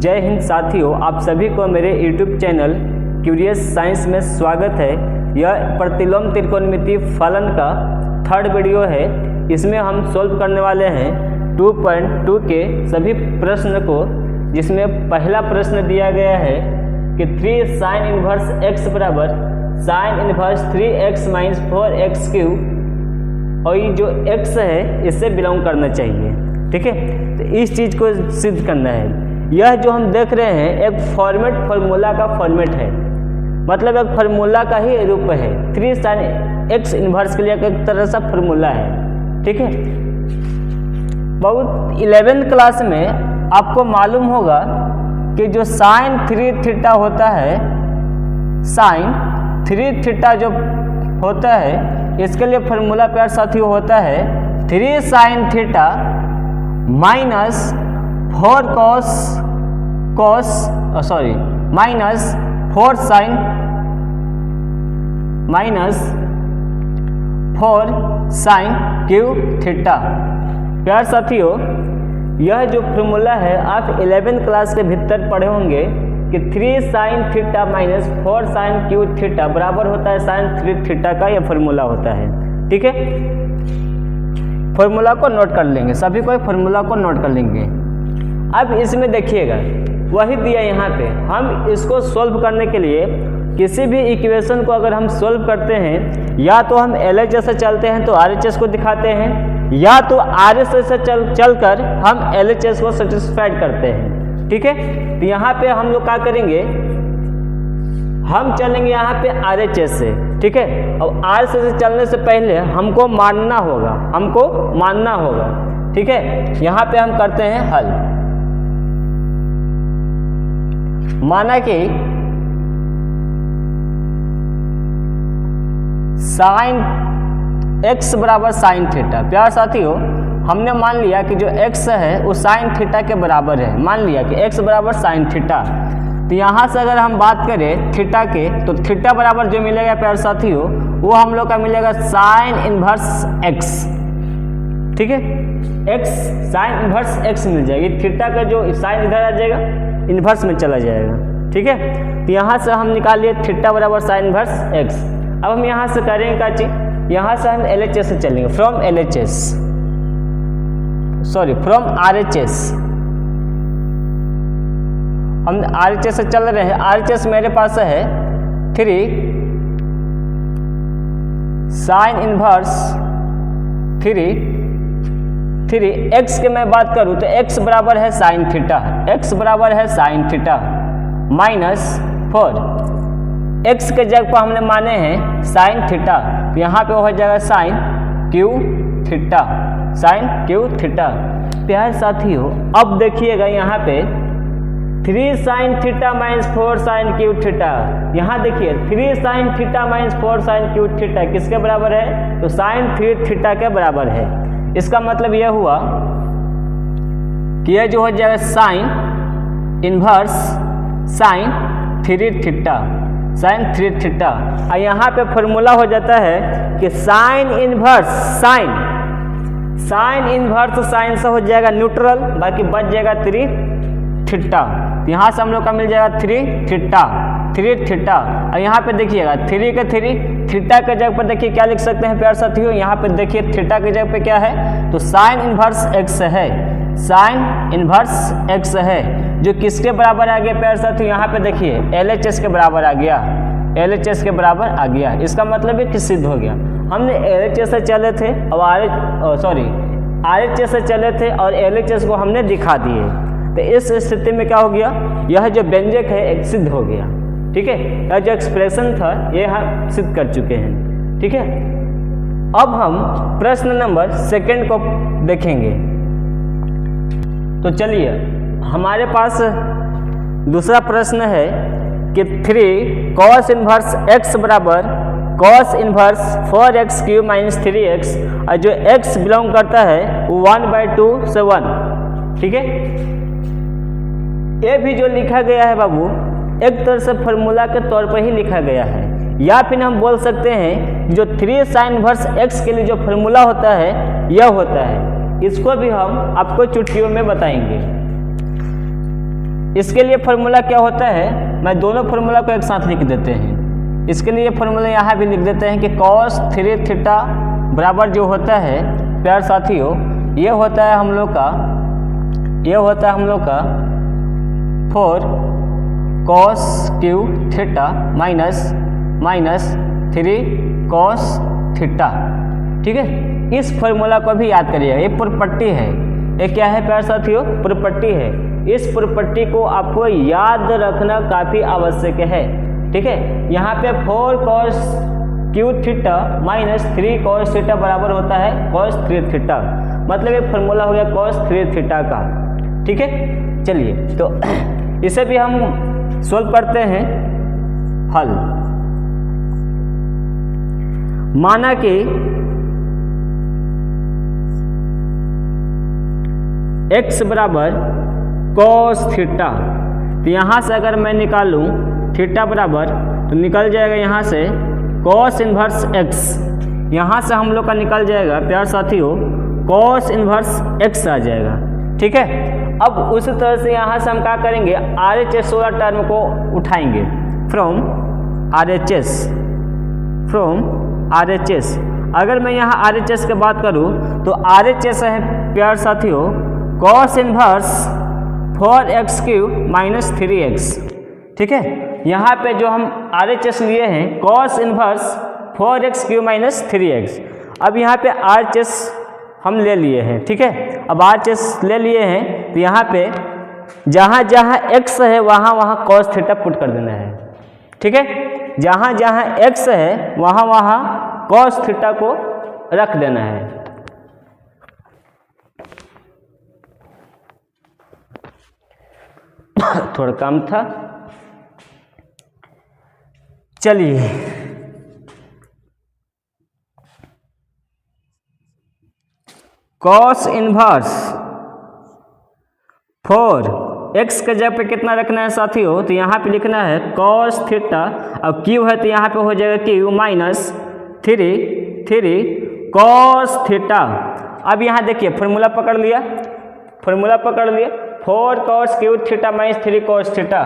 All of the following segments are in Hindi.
जय हिंद साथियों, आप सभी को मेरे YouTube चैनल क्यूरियस साइंस में स्वागत है। यह प्रतिलोम त्रिकोणमितीय फलन का थर्ड वीडियो है। इसमें हम सॉल्व करने वाले हैं 2.2 के सभी प्रश्न को, जिसमें पहला प्रश्न दिया गया है कि 3 sin इनवर्स x बराबर sin inverse 3x minus 4x cube, और ये जो x है इससे बिलोंग करना चाहिए। ठीक है, तो इस चीज़ को सिद्ध करना है। यह जो हम देख रहे हैं एक फार्मूला का फॉर्मेट है, मतलब एक फार्मूला का ही रूप है। 3 sin x इनवर्स के लिए एक तरह सा फार्मूला है। ठीक है, बहुत 11th क्लास में आपको मालूम होगा कि जो sin 3 थीटा होता है, sin 3 थीटा जो होता है, इसके लिए फार्मूला प्यार साथियों होता है 3 sin theta minus 4 minus 4 sin minus 4 sin cube theta. प्यार साथियों, यह जो फार्मूला है आप 11th क्लास के भीतर पढ़े होंगे कि 3 sin theta minus 4 sin cube theta बराबर होता है sin 3 थीटा का। यह फार्मूला होता है। ठीक है, फार्मूला को नोट कर लेंगे, सभी को फार्मूला को नोट कर लेंगे। अब इसमें देखिएगा वही दिया यहाँ पे। हम इसको सॉल्व करने के लिए किसी भी इक्वेशन को अगर हम सॉल्व करते हैं, या तो हम LHS से चलते हैं तो RHS को दिखाते हैं, या तो RHS से चलकर हम LHS को सेटिस्फाइड करते हैं। ठीक है, तो यहाँ पे हम लोग क्या करेंगे, हम चलेंगे यहाँ पे RHS से। ठीक है, अब RHS से चलने से पहले हमको मानना होगा। ठीक है, यहाँ पे हम करते हैं हल। माना कि sin x बराबर sin थीटा। प्यार साथियों, हमने मान लिया कि जो x है वो sin थीटा के बराबर है। मान लिया कि x बराबर sin थीटा। तो यहाँ से अगर हम बात करें थीटा के, तो थीटा बराबर जो मिलेगा प्यार साथियों, वो हम लोग का मिलेगा sin इनवर्स x। ठीक है, x sin इनवर्स x मिल जाएगी। थीटा का जो sin इधर आ जाएगा, इन्वर्स में चला जाएगा। ठीक है, तो यहाँ से हम निकाल लिए थीटा बराबर sin इनवर्स x। अब हम यहाँ से करेंगे क्या चीज, यहाँ से हम LHS से चलेंगे, फ्रॉम RHS। हम RHS से चल रहे हैं। RHS मेरे पास है 3 sin इनवर्स 3 x के मैं बात करूं तो x बराबर है sin थीटा, माइनस 4 x के जगह पर हमने माने हैं sin थीटा, तो यहाँ पे हो जाएगा sin क्यूब थीटा। प्यार साथियों, अब देखिएगा यहाँ पे 3 sin theta minus 4 sin cube theta. यहाँ देखिए 3 sin theta minus 4 sin cube theta किसके बराबर है, तो sin 3 थीटा के बराबर है। इसका मतलब यह हुआ कि यह जो हो जाएगा sin इनवर्स sin 3 थीटा। और यहाँ पे फॉर्मूला हो जाता है कि sin इनवर्स sin से हो जाएगा न्यूट्रल, बाकी बच जाएगा 3 थीटा। तो यहाँ से हम लोग का मिल जाएगा 3 थीटा। और यहाँ पे देखिएगा 3 का 3 थीटा के जगह पर देखिए क्या लिख सकते हैं प्यार साथियों, यहाँ पे देखिए थीटा के जगह पे क्या है, तो sin इनवर्स x है, जो किसके बराबर आ गया प्यार साथियों, यहाँ पे देखिए LHS के बराबर आ गया। इसका मतलब ये कि सिद्ध हो गया। हमने LHS से चले थे और RHS से चले थे और LHS को हमने दिखा दिए। तो इस स्थिति में क्या हो गया, यह जो व्यंजक है एक सिद्ध हो गया। ठीक है, यह जो एक्सप्रेशन था ये हम सिद्ध कर चुके हैं। ठीक है, अब हम प्रश्न नंबर 2 को देखेंगे। तो चलिए, हमारे पास दूसरा प्रश्न है कि 3 cos इनवर्स x बराबर cos inverse 4x cube minus 3x, और जो x बिलोंग करता है वो 1/2 से 1। ठीक है, ये भी जो लिखा गया है बाबू एक तरह से फार्मूला के तौर पर ही लिखा गया है, या फिर हम बोल सकते हैं जो 3 sin इनवर्स x के लिए जो फार्मूला होता है यह होता है। इसको भी हम आपको चुटकियों में बताएंगे। इसके लिए फॉर्मूला क्या होता है, मैं दोनों फार्मूला को एक साथ लिख देते हैं। इसके लिए फॉर्मूला यहाँ भी लिख देते हैं कि cos 3 थीटा बराबर जो होता है प्यार साथियों, ये होता है हम लोग का 4 cos Q theta minus 3 cos theta. ठीक है, इस फॉर्मूला को भी याद करिएगा। ये प्रॉपर्टी है, ये क्या है प्यार साथियों, प्रॉपर्टी है। इस प्रॉपर्टी को आपको याद रखना काफ़ी आवश्यक है। ठीक है, यहाँ पे 4 cos Q theta minus 3 cos theta बराबर होता है cos 3 थीटा, मतलब ये फॉर्मूला हो गया cos 3 थीटा का। ठीक है, चलिए तो इसे भी हम सोल्व करते हैं। हल माना कि x बराबर cos थीटा, तो यहाँ से अगर मैं निकालूँ थीटा बराबर, तो निकल जाएगा यहाँ से cos इन्वर्स x, यहाँ से हम लोग का निकल जाएगा प्यार साथियों cos इन्वर्स x आ जाएगा। ठीक है, अब उसी तरह से यहाँ से हम क्या करेंगे, RHS वाला टर्म को उठाएंगे फ्रॉम RHS। अगर मैं यहाँ RHS की बात करूँ तो RHS है प्यार साथियों cos inverse 4x cube minus 3x। ठीक है, यहाँ पे जो हम RHS लिए हैं cos inverse 4x cube minus 3x। अब यहाँ पे RHS हम ले लिए हैं। ठीक है, अब RHS ले लिए हैं तो यहाँ पे जहाँ जहाँ x है वहाँ cos थीटा पुट कर देना है। ठीक है, जहाँ जहाँ x है वहाँ cos थीटा को रख देना है। थोड़ा काम था, चलिए cos इन्वर्स 4x के जगह पे कितना रखना है साथियों, तो यहाँ पे लिखना है cos थीटा, अब q है तो यहाँ पे हो जाएगा q माइनस 3 cos थीटा। अब यहाँ देखिए फॉर्मूला पकड़ लिया 4 cos Q theta minus 3 cos theta,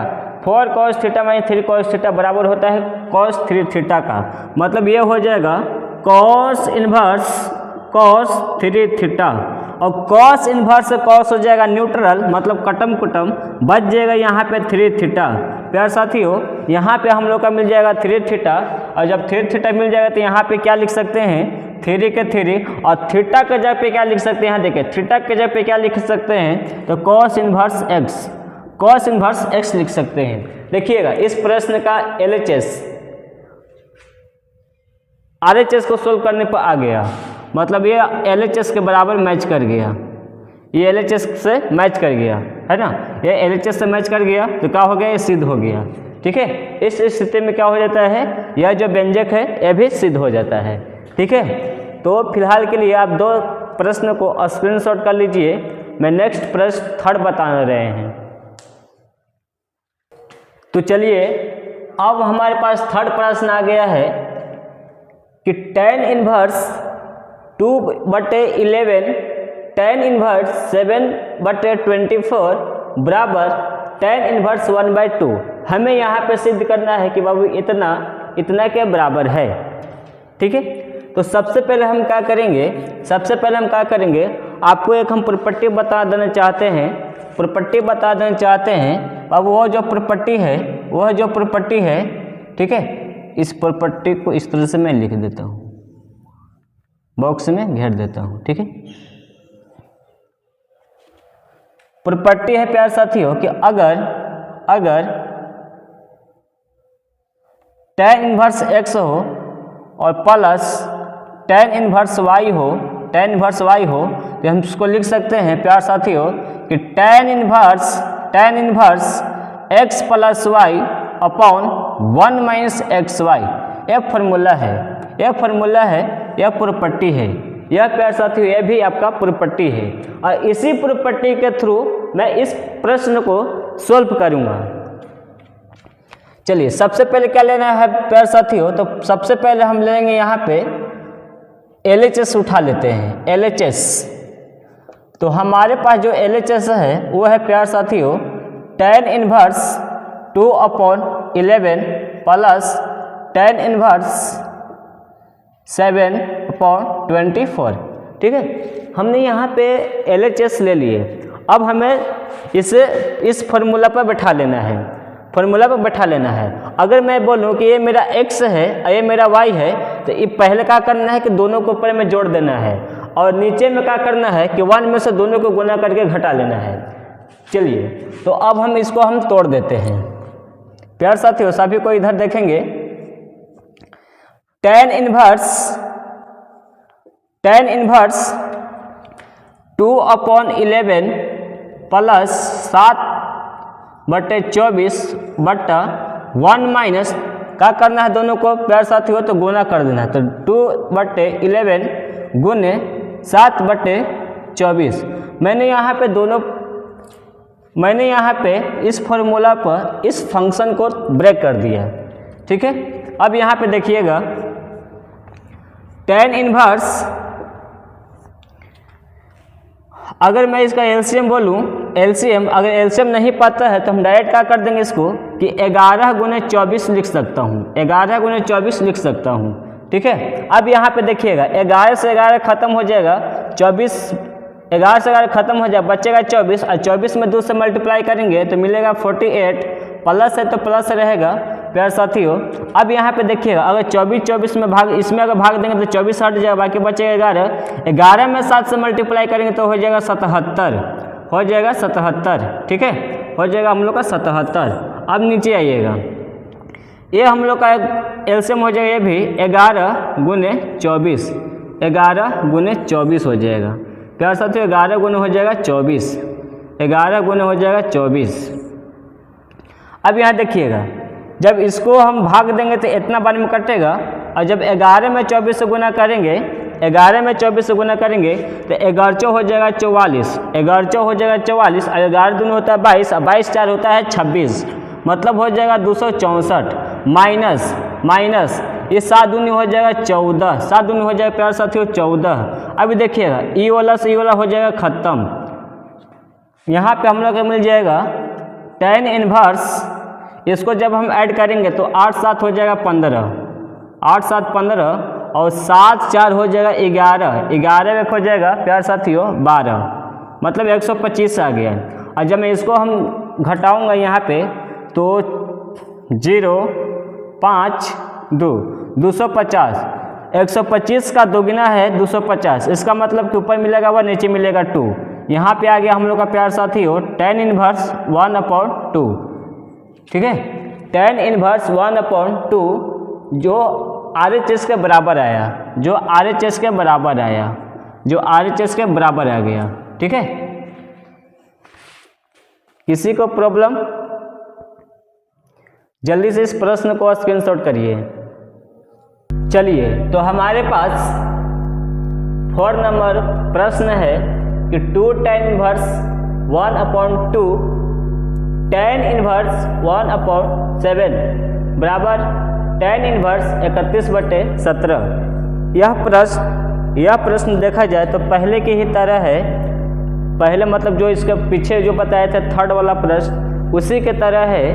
4 cos theta minus 3 cos theta बराबर होता है cos 3 थीटा का, मतलब ये हो जाएगा cos इन्वर्स cos 3 थीटा। और cos इन्वर्स से cos हो जाएगा न्यूट्रल, मतलब कटम कुटम, बच जाएगा यहाँ पे 3 थीटा। प्यार साथियों यहाँ पे हम लोग का मिल जाएगा 3 थीटा, और जब 3 थीटा मिल जाएगा तो यहाँ पे क्या लिख सकते हैं 3 के 3, और थीटा के जगह पे क्या लिख सकते हैं, यहाँ देखिए थीटा के जगह पे क्या लिख सकते हैं, तो cos इन्वर्स x लिख सकते हैं। देखिएगा इस प्रश्न का RHS को सोल्व करने पर आ गया, मतलब ये LHS के बराबर मैच कर गया, ये LHS से मैच कर गया है ना, ये LHS से मैच कर गया तो क्या हो गया, ये सिद्ध हो गया। ठीक है, इस स्थिति में क्या हो जाता है, यह जो व्यंजक है यह भी सिद्ध हो जाता है। ठीक है, तो फिलहाल के लिए आप 2 प्रश्न को स्क्रीनशॉट कर लीजिए, मैं नेक्स्ट प्रश्न 3rd बता रहे हैं। तो चलिए अब हमारे पास 3rd प्रश्न आ गया है कि tan इन्वर्स 2/11 tan इन्वर्स 7/24 बराबर tan इन्वर्स 1/2। हमें यहाँ पे सिद्ध करना है कि बाबू इतना के बराबर है। ठीक है, तो सबसे पहले हम क्या करेंगे, आपको एक हम प्रॉपर्टी बता देना चाहते हैं। अब वह जो प्रॉपर्टी है ठीक है, इस प्रॉपर्टी को इस तरह से मैं लिख देता हूँ, बॉक्स में घेर देता हूँ। ठीक है, प्रॉपर्टी है प्यार साथियों कि अगर tan इन्वर्स x हो और प्लस tan इन्वर्स y हो, तो हम इसको लिख सकते हैं प्यार साथियों कि tan inverse x plus y upon 1 minus xy। यह फॉर्मूला है, यह प्रॉपर्टी है, यह प्यार साथियों यह भी आपका प्रॉपर्टी है, और इसी प्रॉपर्टी के थ्रू मैं इस प्रश्न को सॉल्व करूंगा। चलिए सबसे पहले क्या लेना है प्यार साथियों, तो सबसे पहले हम लेंगे यहाँ पे LHS उठा लेते हैं, LHS। तो हमारे पास जो LHS है वो है प्यार साथियों tan inverse 2/11 plus tan inverse 7/24। ठीक है, हमने यहाँ पे LHS ले लिए। अब हमें इसे इस फॉर्मूला पर बैठा लेना है, फॉर्मूला पर बैठा लेना है। अगर मैं बोलूँ कि ये मेरा x है और ये मेरा y है, तो ये पहले क्या करना है कि दोनों को ऊपर में जोड़ देना है, और नीचे में क्या करना है कि 1 में से दोनों को गुना करके घटा लेना है। चलिए, तो अब हम इसको तोड़ देते हैं। प्यार साथियों, सभी को इधर देखेंगे। tan इनवर्स 2/11 प्लस 7/24 बट्टा 1 माइनस क्या करना है, दोनों को प्यार साथियों तो गुना कर देना है। तो 2/11 गुने 7/24। मैंने यहाँ पे इस फॉर्मूला पर इस फंक्शन को ब्रेक कर दिया। ठीक है, अब यहाँ पे देखिएगा tan इनवर्स, अगर मैं इसका एलसीएम बोलूँ, अगर एलसीएम नहीं पता है तो हम डायरेक्ट क्या कर देंगे इसको कि 11 गुने 24 लिख सकता हूँ, 11 गुने 24 लिख सकता हूँ। ठीक है, अब यहाँ पे देखिएगा 11 से 11 खत्म हो जाएगा, 11 से 11 खत्म हो जाएगा, बचेगा 24, और 24 में 2 से मल्टीप्लाई करेंगे तो मिलेगा 48, प्लस है तो प्लस रहेगा। प्यार साथियों, अब यहाँ पे देखिएगा अगर 24 में भाग, इसमें अगर भाग देंगे तो 24 हट जाएगा, बाकी बचेगा 11 में 7 से मल्टीप्लाई करेंगे तो हो जाएगा 77, हो जाएगा 77। ठीक है, हो जाएगा हम लोग का 77। अब नीचे आइएगा, ये हम लोग का एलसीएम हो जाएगा, ये भी 11 गुने 24, 11 गुने 24 हो जाएगा। प्यार साथियों, 11 गुने हो जाएगा 24, 11 गुने हो जाएगा 24। अब यहाँ देखिएगा, जब इसको हम भाग देंगे तो इतना बार में कटेगा, और जब 11 में 24 से गुना करेंगे, 11 में 24 से गुना करेंगे तो 11 हो जाएगा 44, 11 हो जाएगा 44, और 11 दूनी होता है 22, और 22 4 होता है 26, मतलब हो जाएगा 264 माइनस ये 7 दूनी हो जाएगा 14, 7 दूनी हो जाएगा प्यार साथियों 14। अभी देखिएगा ई वाला से ई वाला हो जाएगा ख़त्म, यहाँ पे हम लोग को मिल जाएगा tan इनवर्स। इसको जब हम ऐड करेंगे तो 8 7 हो जाएगा 15, 8 7 15, और 7 4 हो जाएगा 11, 11 एक हो जाएगा प्यार साथियों 12, मतलब 125 आ गया। और जब मैं इसको हम घटाऊंगा यहाँ पे तो 0 5 2 250, 125 का दोगुना है 250, इसका मतलब कि ऊपर मिलेगा 1, नीचे मिलेगा 2। यहाँ पे आ गया हम लोग का प्यार साथियों tan इनवर्स 1/2। ठीक है, tan इनवर्स 1/2 जो RHS के बराबर आया, जो RHS के बराबर आया, जो RHS के बराबर आ गया। ठीक है, किसी को प्रॉब्लम, जल्दी से इस प्रश्न को स्क्रीनशॉट करिए। चलिए, तो हमारे पास 4 नंबर प्रश्न है कि 2 tan इनवर्स 1/2 tan इनवर्स 1/7 बराबर tan इनवर्स 31/17। यह प्रश्न देखा जाए तो पहले की ही तरह है, पहले मतलब जो इसके पीछे जो बताया था थर्ड वाला प्रश्न उसी के तरह है,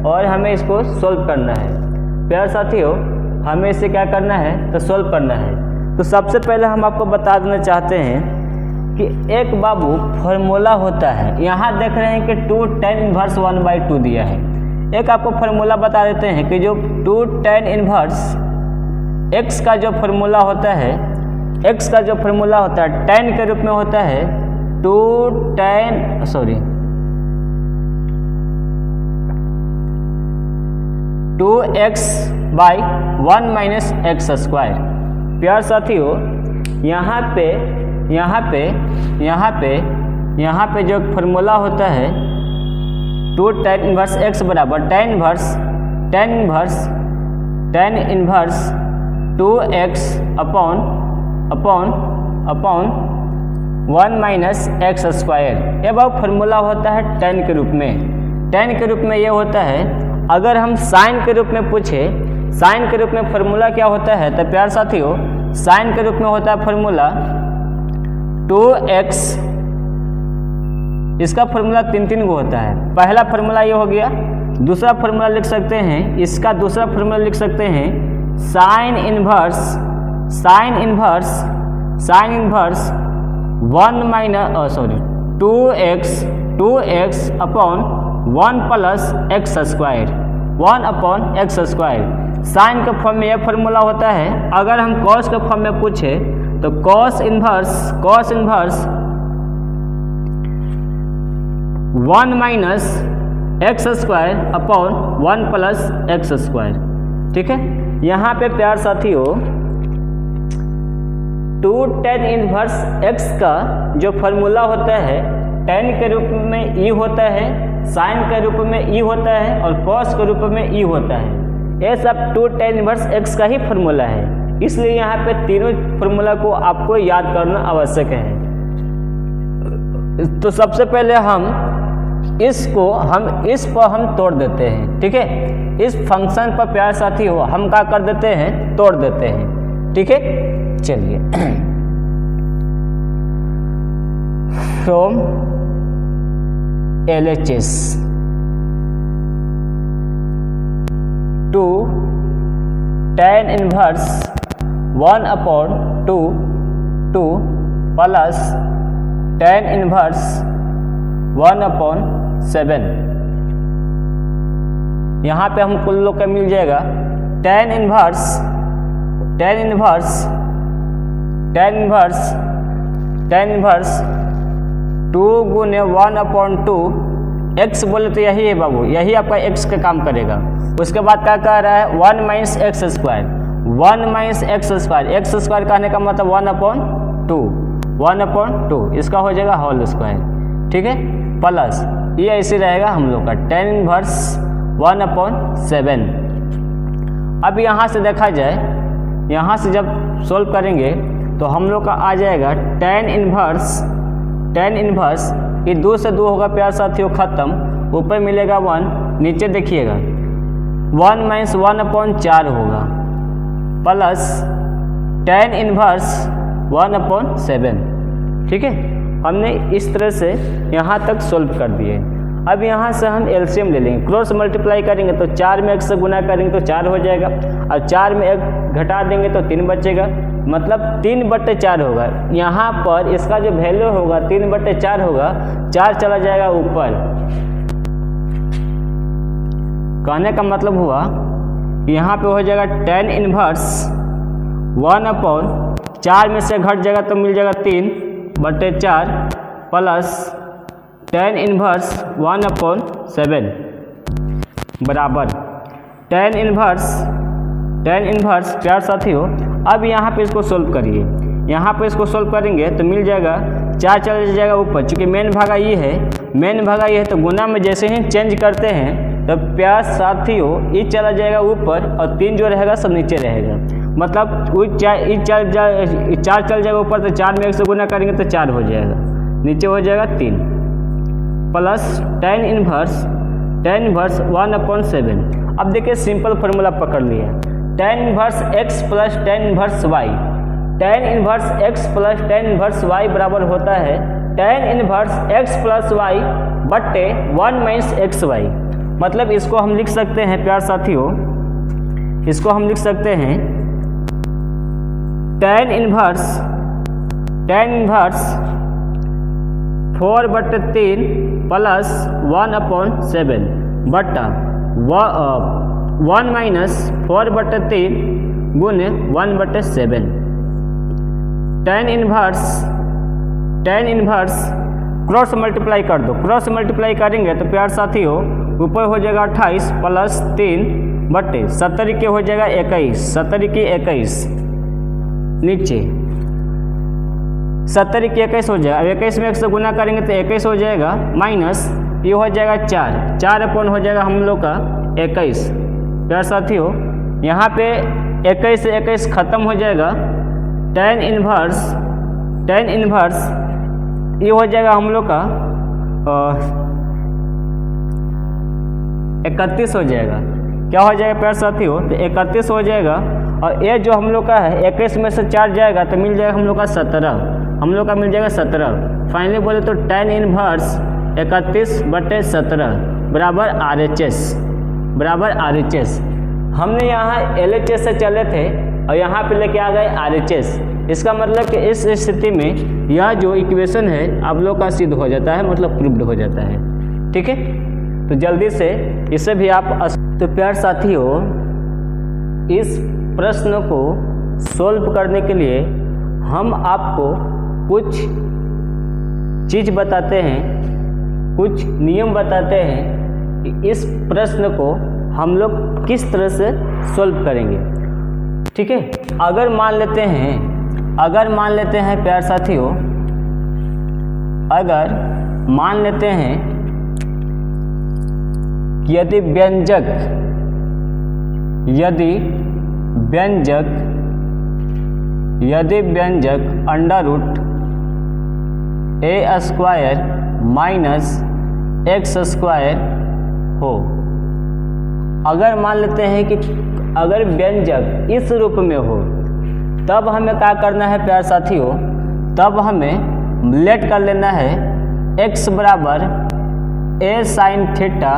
और हमें इसको सोल्व करना है। प्यार साथियों, हमें इसे क्या करना है तो सोल्व करना है। तो सबसे पहले हम आपको बता देना चाहते हैं कि एक बाबू फॉर्मूला होता है, यहाँ देख रहे हैं कि 2 tan इनवर्स 1/2 दिया है। एक आपको फार्मूला बता देते हैं कि जो 2 tan इनवर्स x का जो फार्मूला होता है, tan के रूप में होता है 2x by 1 minus x square. प्यार साथियों, यहाँ पे जो फार्मूला होता है 2 tan इनवर्स x बराबर tan inverse 2x upon 1 minus x square. ये बहुत फार्मूला होता है tan के रूप में। tan के रूप में ये होता है, अगर हम साइन के रूप में पूछे, साइन के रूप में फार्मूला क्या होता है तो प्यार साथियों साइन के रूप में होता है फार्मूला 2x इसका फॉर्मूला 3 गो होता है। पहला फॉर्मूला ये हो गया। दूसरा फॉर्मूला लिख सकते हैं, इसका दूसरा फॉर्मूला लिख सकते हैं sine inverse 2x upon 1 plus X square, 1 upon X square. Sine के फॉर्म में यह फॉर्मूला होता है। अगर हम कॉस के फॉर्म में पूछे तो cos inverse 1 minus x square upon 1 plus X square. ठीक है, यहाँ पे प्यार साथियों 2 tan इनवर्स x का जो फॉर्मूला होता है tan के रूप में e होता है, साइन के रूप में e होता है और cos के रूप में e होता है। ये सब 2 tan इनवर्स x का ही फॉर्मूला है, इसलिए यहाँ पे तीनों फॉर्मूला को आपको याद करना आवश्यक है। तो सबसे पहले हम इस पर हम तोड़ देते हैं। ठीक है, इस फंक्शन पर प्यार साथियों हम क्या कर देते हैं, तोड़ देते हैं। ठीक है, चलिए from LHS to tan inverse 1 upon 2 plus tan inverse 1 upon 7। यहाँ पे हम कुल लोग का मिल जाएगा tan इनवर्स 2 गुने 1 अपॉन 2 x बोले तो यही है बाबू, यही आपका x का काम करेगा। उसके बाद क्या कह रहा है 1 minus x square, 1 minus x square कहने का मतलब 1 अपॉन 2, इसका हो जाएगा होल स्क्वायर। ठीक है, प्लस ये ऐसे रहेगा हम लोग का tan इनवर्स 1 अपॉन 7। अब यहाँ से देखा जाए, यहाँ से जब सोल्व करेंगे तो हम लोग का आ जाएगा tan इनवर्स ये 2 से 2 होगा प्यार साथियों खत्म, ऊपर मिलेगा 1, नीचे देखिएगा 1 माइनस 1 अपॉन 4 होगा प्लस tan इनवर्स 1 अपॉन 7। ठीक है, हमने इस तरह से यहाँ तक सोल्व कर दिए। अब यहाँ से हम एलसीएम ले लेंगे, क्रॉस मल्टीप्लाई करेंगे तो 4 में 1 से गुना करेंगे तो 4 हो जाएगा, और 4 में 1 घटा देंगे तो 3 बचेगा, मतलब 3/4 होगा। यहाँ पर इसका जो वैल्यू होगा 3/4 होगा, 4 चला जाएगा ऊपर। कहने का मतलब हुआ यहाँ पे हो जाएगा tan इनवर्स 1 अपॉन 4 में से घट जाएगा तो मिल जाएगा 3/4 प्लस tan इनवर्स 1 अपॉन 7 बराबर tan इनवर्स प्यार साथियों। अब यहाँ पे इसको सोल्व करिए, यहाँ पे इसको सोल्व करेंगे तो मिल जाएगा 4 चला जाएगा ऊपर, चूँकि मेन भागा ये है तो गुना में जैसे ही चेंज करते हैं तो प्यार साथियों ये चला जाएगा ऊपर और 3 जो रहेगा सब नीचे रहेगा, मतलब 4 चल जाएगा ऊपर तो 4 में 1 से गुना करेंगे तो 4 हो जाएगा, नीचे हो जाएगा 3 प्लस tan इनवर्स 1 अपॉन 7। अब देखिए सिंपल फार्मूला पकड़ लिया, tan inverse x plus tan inverse y, tan inverse x plus tan inverse y बराबर होता है tan inverse x plus y बट्टे 1 माइनस एक्स वाई। मतलब इसको हम लिख सकते हैं प्यार साथियों, इसको हम लिख सकते हैं tan इनवर्स 4/3 प्लस 1 अपॉन 7 बट्टा 1 माइनस 4/3 गुने 1/7। tan इनवर्स क्रॉस मल्टीप्लाई कर दो, क्रॉस मल्टीप्लाई करेंगे तो प्यार साथियों ऊपर हो जाएगा 28 प्लस 3/70 के हो जाएगा 21, 70 के 21 नीचे 70 के 21 हो जाएगा। अब 21 में 1 से गुना करेंगे तो 21 हो जाएगा, माइनस ये हो जाएगा 4 अपॉन हो जाएगा हम लोग का 21। प्यार साथियों यहाँ पे 21 से 21 खत्म हो जाएगा, tan इनवर्स ये हो जाएगा हम लोग का 31 हो जाएगा। क्या हो जाएगा प्यार साथियों, तो 31 हो जाएगा, और ये जो हम लोग का है 21 में से 4 जाएगा तो मिल जाएगा हम लोग का 17, हम लोग का मिल जाएगा 17। फाइनली बोले तो tan इनवर्स 31/17 बराबर RHS। हमने यहाँ LHS से चले थे और यहाँ पे लेके आ गए RHS। इसका मतलब कि इस स्थिति में यह जो इक्वेशन है आप लोग का सिद्ध हो जाता है, मतलब प्रूव्ड हो जाता है। ठीक है, तो जल्दी से इसे भी आप तो प्यार साथियों, इस प्रश्न को सॉल्व करने के लिए हम आपको कुछ चीज़ बताते हैं, कुछ नियम बताते हैं कि इस प्रश्न को हम लोग किस तरह से सॉल्व करेंगे। ठीक है, अगर मान लेते हैं प्यार साथियों, अगर मान लेते हैं कि यदि व्यंजक under root a² minus x² हो। अगर मान लेते हैं कि अगर व्यंजक इस रूप में हो, तब हमें क्या करना है प्यार साथियों, तब हमें लेट कर लेना है x बराबर a sin थीटा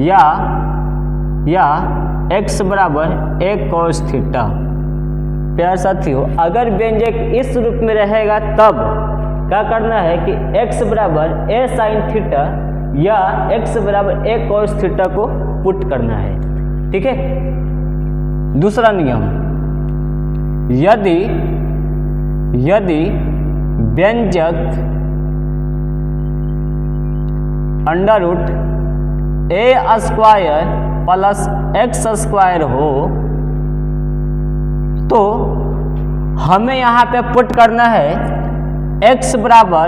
या x बराबर a cos थीटा। प्यार साथियों, अगर व्यंजक इस रूप में रहेगा तब क्या करना है कि x बराबर a sin थीटा या x बराबर a cos थीटा को पुट करना है। ठीक है, दूसरा नियम, यदि व्यंजक under root a² plus x² हो तो हमें यहाँ पे पुट करना है x बराबर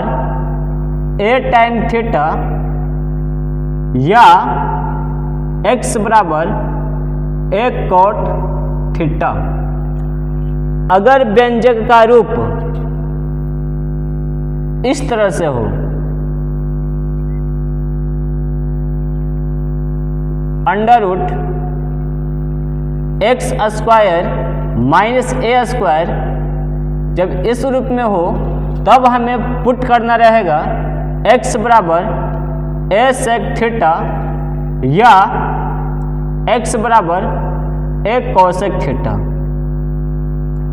a tan थीटा या x बराबर a cot थीटा। अगर व्यंजक का रूप इस तरह से हो, under root x² minus a², जब इस रूप में हो तब हमें पुट करना रहेगा x बराबर a sec थीटा या x बराबर a cosec थीटा।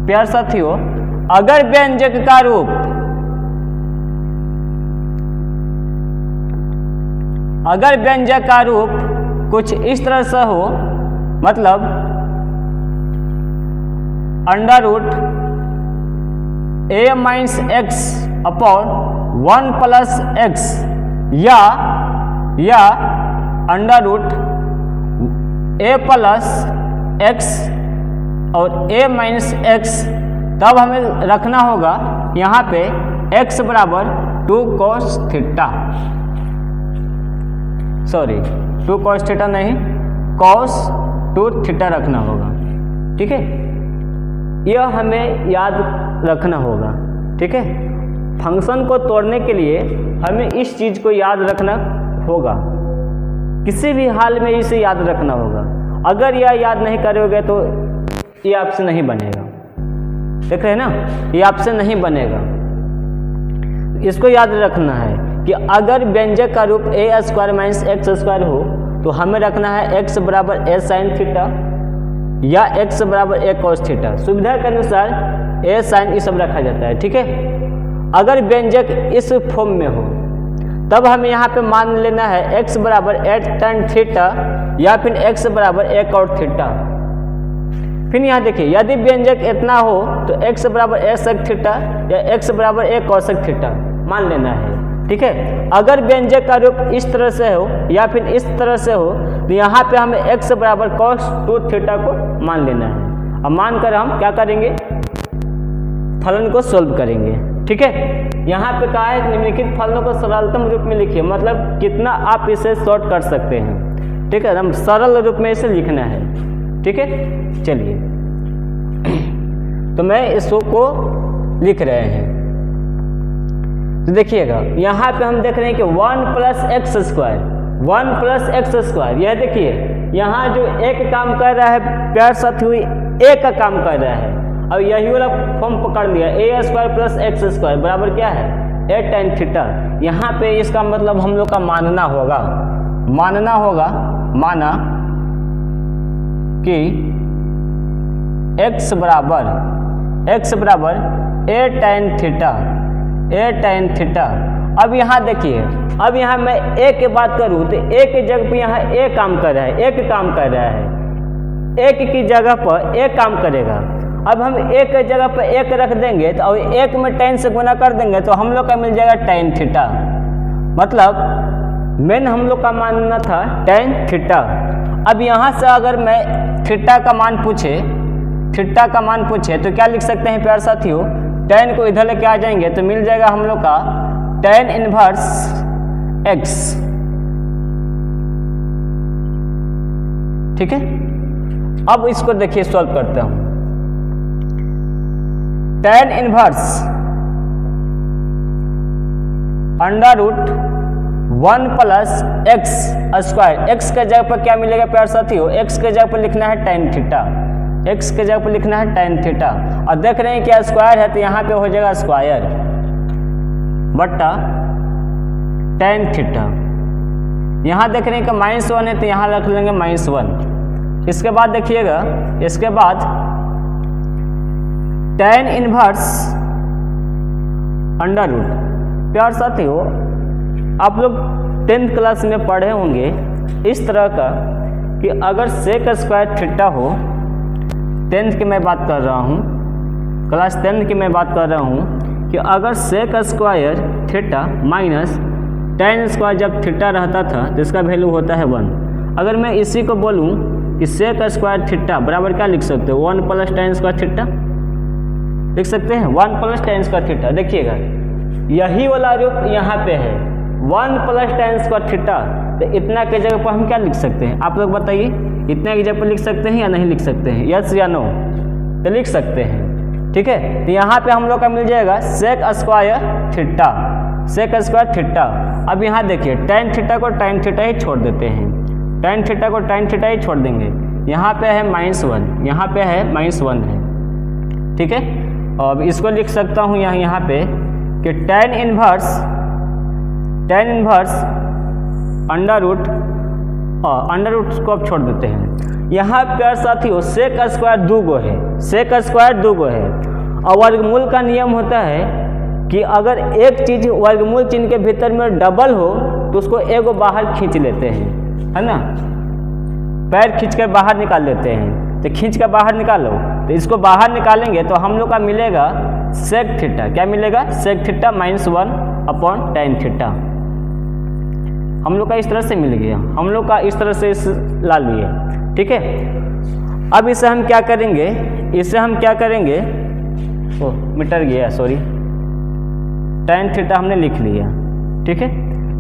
प्यार साथियों, अगर व्यंजक का रूप कुछ इस तरह से हो, मतलब under root a minus x upon 1 plus x या under root a plus x और a माइनस x, तब हमें रखना होगा यहाँ पे x बराबर 2 cos theta, sorry 2 cos theta नहीं, cos 2 थीटा रखना होगा। ठीक है, यह हमें याद रखना होगा। ठीक है, फंक्शन को तोड़ने के लिए हमें इस चीज़ को याद रखना होगा, किसी भी हाल में इसे याद रखना होगा। अगर यह याद नहीं करोगे तो ये आपसे नहीं बनेगा। देख रहे हैं ना, ये आपसे नहीं बनेगा। इसको याद रखना है कि अगर व्यंजक का रूप a² माइनस x² हो तो हमें रखना है x बराबर a sin थीटा या x बराबर a cos थीटा। सुविधा के अनुसार a sin ये सब रखा जाता है। ठीक है, अगर व्यंजक इस फॉर्म में हो तब हमें यहाँ पे मान लेना है x बराबर a tan थीटा या फिर x बराबर a cot थीटा। फिर यहाँ देखिए, यदि व्यंजक इतना हो तो x बराबर a sec थीटा या x बराबर a cosec थीटा मान लेना है। ठीक है, अगर व्यंजक का रूप इस तरह से हो या फिर इस तरह से हो तो यहाँ पे हमें x बराबर cos 2 थीटा को मान लेना है। अब मानकर हम क्या करेंगे, फलन को सोल्व करेंगे। ठीक है, यहाँ पे कहा है निम्नलिखित फलनों को सरलतम रूप में लिखिए, मतलब कितना आप इसे शॉर्ट कर सकते हैं। ठीक है, हम सरल रूप में इसे लिखना है। ठीक है, चलिए तो मैं इसको लिख रहे हैं। तो देखिएगा, यहाँ पे हम देख रहे हैं कि 1 प्लस x², यह देखिए यहाँ जो एक काम कर रहा है प्यार साथ हुई एक का काम कर रहा है। अब यही वाला फॉर्म पकड़ लिया, a² प्लस x² बराबर क्या है ए tan थीटा। यहाँ पे इसका मतलब हम लोग का मानना होगा माना कि x बराबर ए tan थीटा। अब यहाँ देखिए, अब यहाँ मैं ए की बात करूँ तो ए की जगह पे यहाँ ए काम कर रहा है, एक काम कर रहा है, एक की जगह पर एक काम करेगा। अब हम एक की जगह पर एक रख देंगे तो एक में tan से गुना कर देंगे तो हम लोग का मिल जाएगा tan थीटा। मतलब मेन हम लोग का मानना था tan थीटा। अब यहाँ से अगर मैं थीटा का मान पूछे तो क्या लिख सकते हैं प्यारे साथियों, tan को इधर लेके आ जाएंगे तो मिल जाएगा हम लोग का tan इनवर्स x। ठीक है, अब इसको देखिए सॉल्व करता हूं। tan inverse √1 plus X square. X के जगह पर क्या मिलेगा प्यारे साथियों, एक्स के जगह पर लिखना है tan थीटा, एक्स के जगह पर लिखना है tan थीटा। और देख रहे हैं क्या स्क्वायर है तो यहाँ पे हो जाएगा स्क्वायर बट्टा tan थीटा। यहाँ देख रहे हैं कि -1 है तो यहाँ रख लेंगे -1। इसके बाद देखिएगा, इसके बाद tan इनवर्स √ प्यारे साथियों आप लोग 10th क्लास में पढ़े होंगे इस तरह का कि अगर सेक स्क्वायर थीटा हो, 10th की मैं बात कर रहा हूँ, क्लास 10th की मैं बात कर रहा हूँ कि अगर sec square theta minus tan square जब थीटा रहता था तो इसका वैल्यू होता है 1। अगर मैं इसी को बोलूँ कि सेक स्क्वायर थीटा बराबर क्या लिख सकते हो, 1 प्लस tan स्क्वायर थीटा लिख सकते हैं, 1 प्लस tan स्क्वायर थीटा। देखिएगा यही वाला रूप यहाँ पे है 1 प्लस tan स्क्वायर थीटा, तो इतना के जगह पर हम क्या लिख सकते हैं, आप लोग बताइए, इतना की जगह पर लिख सकते हैं या नहीं लिख सकते हैं, यस या नो, तो लिख सकते हैं। ठीक है, तो यहाँ पे हम लोग का मिल जाएगा सेक स्क्वायर थीटा। अब यहाँ देखिए tan थीटा को tan थीटा ही छोड़ देते हैं, tan थीटा को tan थीटा ही छोड़ देंगे। यहाँ पे है -1, यहाँ पे है -1 है। ठीक है, अब इसको लिख सकता हूँ यहाँ पे कि tan इनवर्स √ को अब छोड़ देते हैं। यहाँ प्यारे साथियों सेक स्क्वायर 2 गो है, और वर्गमूल का नियम होता है कि अगर एक चीज वर्गमूल चिन्ह के भीतर में डबल हो तो उसको एगो बाहर खींच लेते हैं, है ना, पैर खींच कर बाहर निकाल लेते हैं। तो खींच कर बाहर निकालो, तो इसको बाहर निकालेंगे तो हम लोग का मिलेगा सेक थीटा। क्या मिलेगा, सेक थीटा -1 tan थीटा। हम लोग का इस तरह से मिल गया, हम लोग का इस तरह से ला लिए। ठीक है, अब इसे हम क्या करेंगे, ओ मिटर गया, सॉरी, tan थीटा हमने लिख लिया। ठीक है,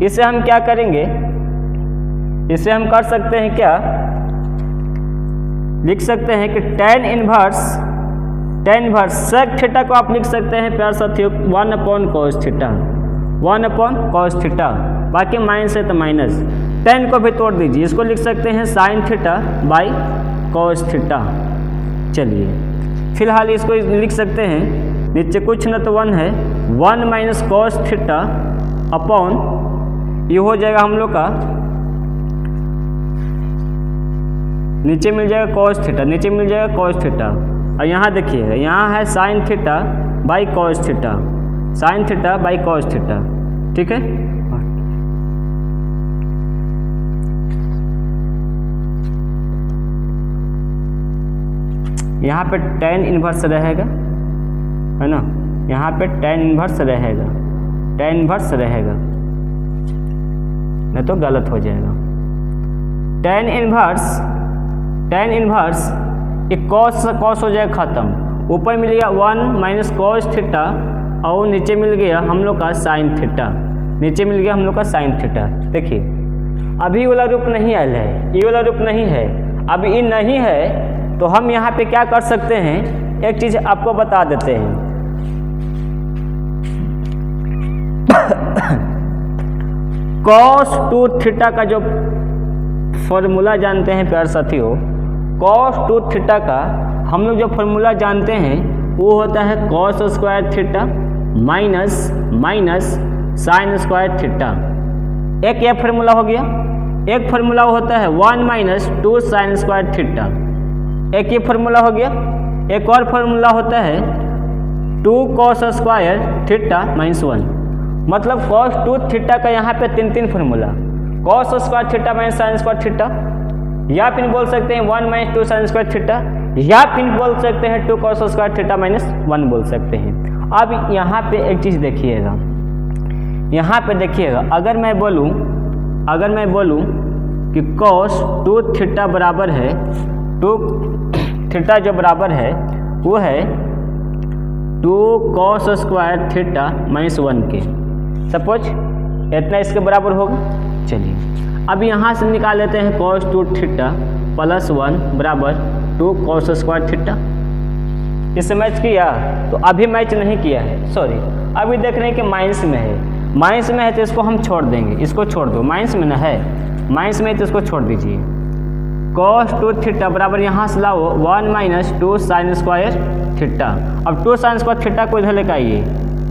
इसे हम क्या करेंगे, इसे हम कर सकते हैं, क्या लिख सकते हैं कि tan इनवर्स सेक थीटा को आप लिख सकते हैं प्यारे साथियों 1 cos थीटा, बाकी माइनस है तो माइनस। tan को भी तोड़ दीजिए, इसको लिख सकते हैं sin theta by cos theta. चलिए फिलहाल इसको लिख सकते हैं, नीचे कुछ न तो 1 है, 1 - cos थीटा अपॉन ये हो जाएगा हम लोग का, नीचे मिल जाएगा cos थीटा, और यहाँ देखिएगा यहाँ है sin theta by cos theta. ठीक है, यहाँ पे tan इनवर्स रहेगा, है ना, यहाँ पे tan इनवर्स रहेगा, नहीं तो गलत हो जाएगा। tan इनवर्स एक कॉस हो जाएगा खत्म, ऊपर मिल गया 1 - cos थीटा और नीचे मिल गया हम लोग का sin थीटा। देखिए अभी वाला रूप नहीं आया है, ये वाला रूप नहीं है, अब ये नहीं है तो हम यहाँ पे क्या कर सकते हैं, एक चीज़ आपको बता देते हैं। cos 2 थीटा का जो फॉर्मूला जानते हैं प्यारे साथियों, cos 2 थीटा का हम लोग जो फॉर्मूला जानते हैं वो होता है cos square theta minus sine square theta. एक ये फार्मूला हो गया। एक फार्मूला होता है 1 माइनस 2 साइन स्क्वायर थीटा, एक ये फार्मूला हो गया। एक और फार्मूला होता है 2 कॉस स्क्वायर थीटा माइनस 1, मतलब कॉस 2 थीटा का यहाँ पे 3 formula, cos square theta minus sine square theta, या फिर बोल सकते हैं 1 माइनस 2 साइन स्क्वायर थीटा, या फिर बोल सकते हैं 2 कॉस स्क्वायर थीटा माइनस 1 बोल सकते हैं। अब यहाँ पे एक चीज़ देखिएगा, यहाँ पे देखिएगा, अगर मैं बोलूँ कि कॉस 2 थीटा बराबर है 2 थीटा जो बराबर है वो है 2 कॉस स्क्वायर थीटा माइनस 1 के, सपोज इतना इसके बराबर होगा। चलिए अब यहाँ से निकाल लेते हैं कॉस 2 थीटा प्लस 1 बराबर 2 कॉस स्क्वायर थीटा। इससे मैच किया तो अभी मैच नहीं किया है, सॉरी अभी देख रहे हैं कि माइनस में है तो इसको हम छोड़ देंगे, इसको छोड़ दो, माइनस में ना है, माइनस में तो इसको छोड़ दीजिए। कॉस 2 थीटा बराबर यहाँ से लाओ 1 माइनस 2 साइन स्क्वायर थीटा। अब 2 साइन स्क्वायर थीटा को इधर लेकर आइए,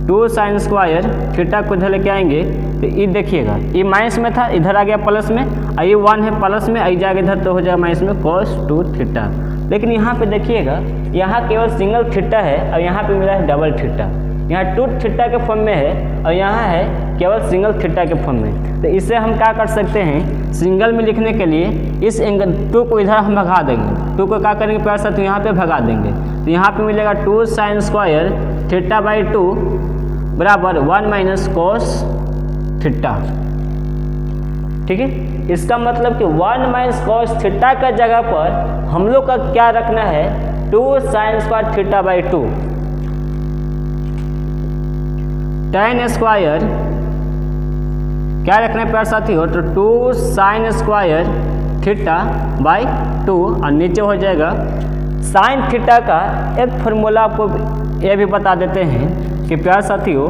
2 साइन स्क्वायर थीटा को इधर लेके आएंगे तो ये देखिएगा, ये माइनस में था इधर आ गया प्लस में, ये 1 है प्लस में, आई जाएगा इधर तो हो जाएगा माइनस में कॉस 2 थीटा। लेकिन यहाँ पे देखिएगा, यहाँ केवल सिंगल थीटा है और यहाँ पे मिला है डबल थीटा, यहाँ 2 थीटा के फॉर्म में है और यहाँ है केवल सिंगल थीटा के फॉर्म में। तो इससे हम क्या कर सकते हैं, सिंगल में लिखने के लिए इस एंगल 2 को इधर हम भगा देंगे, 2 को क्या करेंगे प्यार साथ, तो यहाँ पे भगा देंगे, तो यहाँ पे मिलेगा 2 साइन स्क्वायर थीटा बाई 2 बराबर 1 माइनस कॉस थीटा। ठीक है, इसका मतलब कि 1 माइनस कॉस थीटा का जगह पर हम लोग का क्या रखना है, 2 sine square theta by 2, tan square क्या रखना है प्यार साथी हो, तो 2 साइन स्क्वायर थीटा बाई 2 और नीचे हो जाएगा साइन थीटा का एक फार्मूला। आपको ये भी बता देते हैं कि प्यार साथी हो,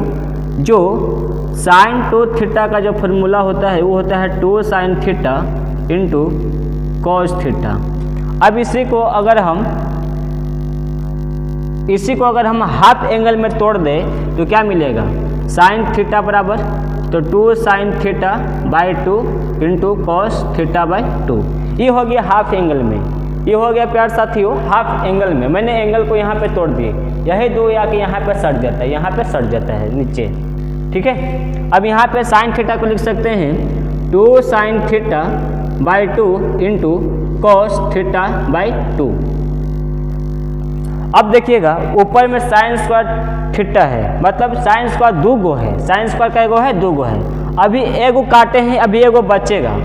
जो साइन 2 थीटा का जो फार्मूला होता है वो होता है 2 sine theta into cos theta. अब इसी को अगर हम हाफ एंगल में तोड़ दें तो क्या मिलेगा, साइन थीटा बराबर तो 2 sign theta by 2 into cos theta by 2। ये हो गया हाफ एंगल में, ये हो गया प्यार साथियों हाफ एंगल में। मैंने एंगल को यहाँ पे तोड़ दिए, यही 2 आके यहाँ पे सट जाता है, यहाँ पे सट जाता है नीचे। ठीक है, अब यहाँ पे साइन थीटा को लिख सकते हैं 2 sign theta by 2 into cos theta by 2। अब देखिएगा ऊपर में साइन स्क्वायर थीटा है, मतलब साइन स्क्वायर 2 गो है, साइन स्क्वायर का एगो है 2 गो है, अभी एगो काटे हैं, अभी एगो बचेगा,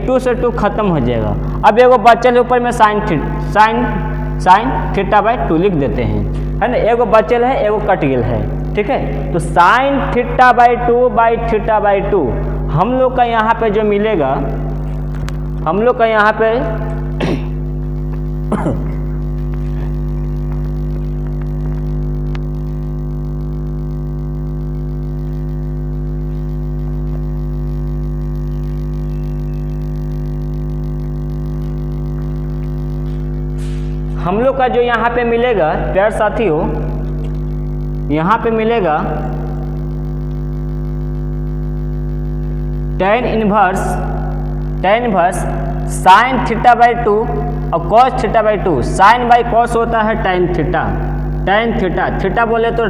2 से 2 खत्म हो जाएगा, अब एगो बचल है ऊपर में साइन थीटा बाई 2 लिख देते हैं, है ना, एगो बचल है एगो कट गया है। ठीक है, तो sign theta by 2 by theta by 2 हम लोग का यहाँ पे जो मिलेगा, हम लोग का यहाँ पे हम लोग का जो यहाँ पे मिलेगा प्यार साथियों, यहाँ पे मिलेगा tan inverse sine theta by 2 और cos theta by 2। Sine by cos होता है tan थीटा बोले तो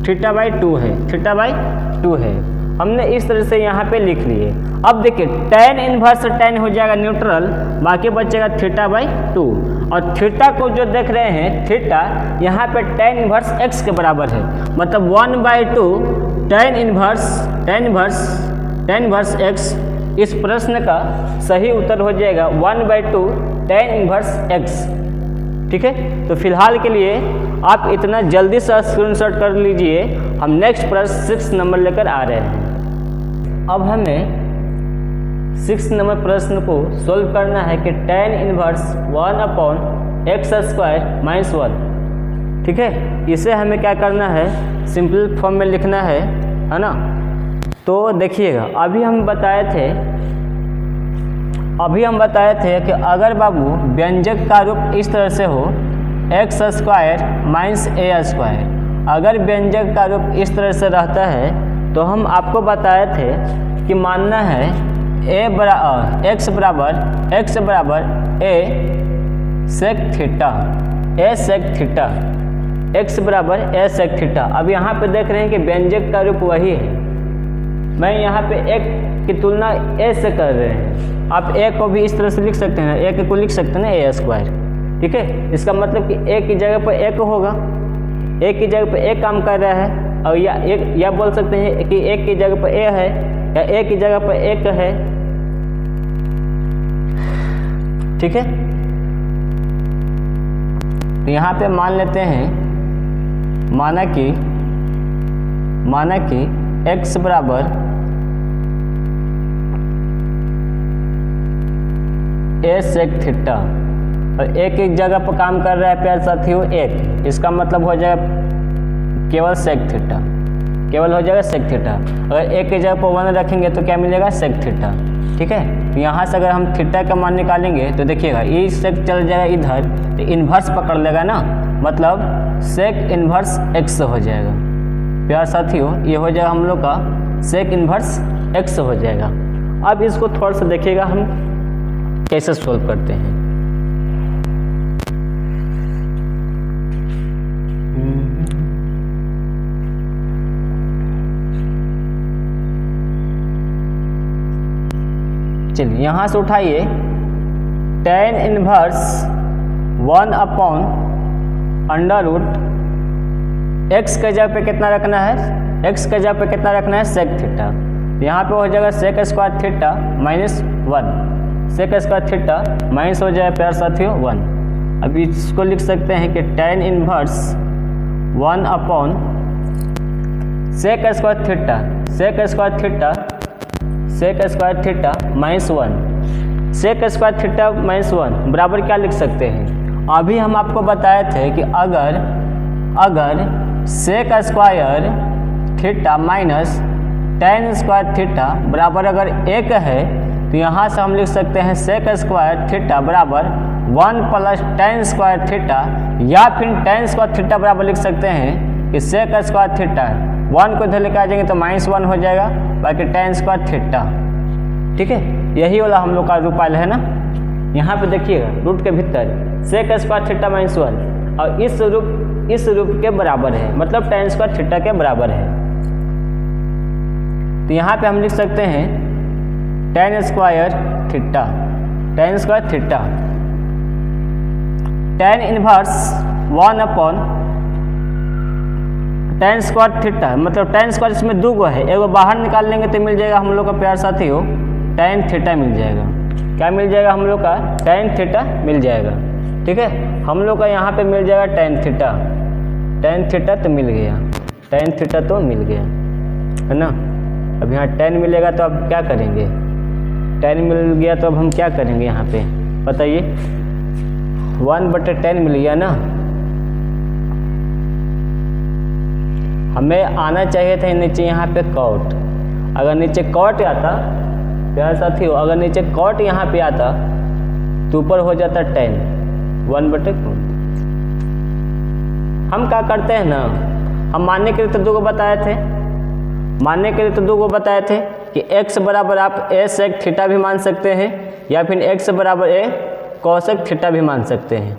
थीटा बाई 2 है, थीटा बाई 2 है, हमने इस तरह से यहाँ पे लिख लिए। अब देखिए tan इनवर्स tan हो जाएगा न्यूट्रल, बाकी बचेगा थीटा बाई 2, और थीटा को जो देख रहे हैं थीटा यहाँ पे tan इनवर्स x के बराबर है, मतलब 1/2 tan इनवर्स x। इस प्रश्न का सही उत्तर हो जाएगा 1/2 tan इनवर्स x। ठीक है, तो फिलहाल के लिए आप इतना जल्दी से स्क्रीनशॉट कर लीजिए, हम नेक्स्ट प्रश्न 6 नंबर लेकर आ रहे हैं। अब हमें 6 नंबर प्रश्न को सोल्व करना है कि tan इनवर्स 1/x² माइनस 1। ठीक है, इसे हमें क्या करना है, सिंपल फॉर्म में लिखना है ना। तो देखिएगा अभी हम बताए थे कि अगर बाबू व्यंजक का रूप इस तरह से हो x² माइनस a², अगर व्यंजक का रूप इस तरह से रहता है तो हम आपको बताए थे कि मानना है x बराबर a sec theta, a sec theta, x बराबर a sec थीटा। अब यहाँ पे देख रहे हैं कि व्यंजक का रूप वही है, मैं यहाँ पे एक की तुलना a से कर रहे हैं। आप a को भी इस तरह से लिख सकते हैं, a को लिख सकते हैं ना a स्क्वायर, ठीक है। इसका मतलब कि a की जगह पर एक होगा, a की जगह पर एक काम कर रहा है, और या बोल सकते हैं कि एक की जगह पर a है या a की जगह पर एक है, ठीक है। तो यहाँ पे मान लेते हैं, माना कि x बराबर a sec थीटा, और एक जगह पर काम कर रहा है प्यारे साथियों एक, इसका मतलब हो जाएगा केवल sec थीटा, केवल हो जाएगा sec थीटा। अगर एक की जगह पर 1 रखेंगे तो क्या मिलेगा sec थीटा, ठीक है। तो यहाँ से अगर हम थीटा का मान निकालेंगे तो देखिएगा ये sec चल जाएगा इधर, तो इन्वर्स पकड़ लेगा ना, मतलब sec इन्वर्स x हो जाएगा प्यारे साथियों, ये हो जाएगा हम लोग का sec इन्वर्स x हो जाएगा। अब इसको थोड़ा सा देखिएगा हम कैसे सोल्व करते हैं। चलिए यहाँ से उठाइए, tan inverse 1 upon under root x के जगह पे कितना रखना है, x के जगह पे कितना रखना है sec थीटा। यहाँ पे हो जाएगा sec square theta minus 1, sec square theta minus हो जाएगा प्यारे साथियों 1। अब इसको लिख सकते हैं कि tan inverse 1 upon sec square theta, sec square theta minus 1, sec square theta minus 1 बराबर क्या लिख सकते हैं। अभी हम आपको बताए थे कि अगर sec square theta minus tan square theta बराबर अगर 1 है तो यहाँ से हम लिख सकते हैं sec स्क्वायर थीटा बराबर 1 प्लस tan स्क्वायर थीटा, या फिर tan स्क्वायर थीटा बराबर लिख सकते हैं कि sec स्क्वायर थीटा 1 को इधर लेकर आ जाएंगे तो -1 हो जाएगा, बाकी tan स्क्वायर थीटा, ठीक है। यही वाला हम लोग का रूप आयल है ना, यहाँ पे देखिएगा रूट के भीतर sec स्क्वायर थीटा -1, और इस रूप के बराबर है, मतलब tan स्क्वायर थीटा के बराबर है। तो यहाँ पे हम लिख सकते हैं tan square theta, tan inverse 1 upon tan square theta, मतलब tan स्क्वायर इसमें 2 है, एक बाहर निकाल लेंगे तो मिल जाएगा हम लोग का प्यारे साथियों tan थीटा मिल जाएगा। क्या मिल जाएगा हम लोग का tan थीटा मिल जाएगा, ठीक है। हम लोग का यहाँ पे मिल जाएगा tan थीटा तो मिल गया, tan थीटा तो मिल गया, है ना। अब यहाँ tan मिलेगा तो अब क्या करेंगे, tan मिल गया तो अब हम क्या करेंगे, यहाँ पे बताइए 1/10 मिल गया ना। हमें आना चाहिए था नीचे यहाँ पे कॉट, अगर नीचे कॉट आता प्यारे साथियों, अगर नीचे कॉट यहाँ पे आता तो ऊपर हो जाता 10 1/2। हम क्या करते हैं ना, हम मानने के लिए तो 2 को बताए थे, कि x बराबर आप a sec थीटा भी मान सकते हैं, या फिर x बराबर a cosec थीटा भी मान सकते हैं।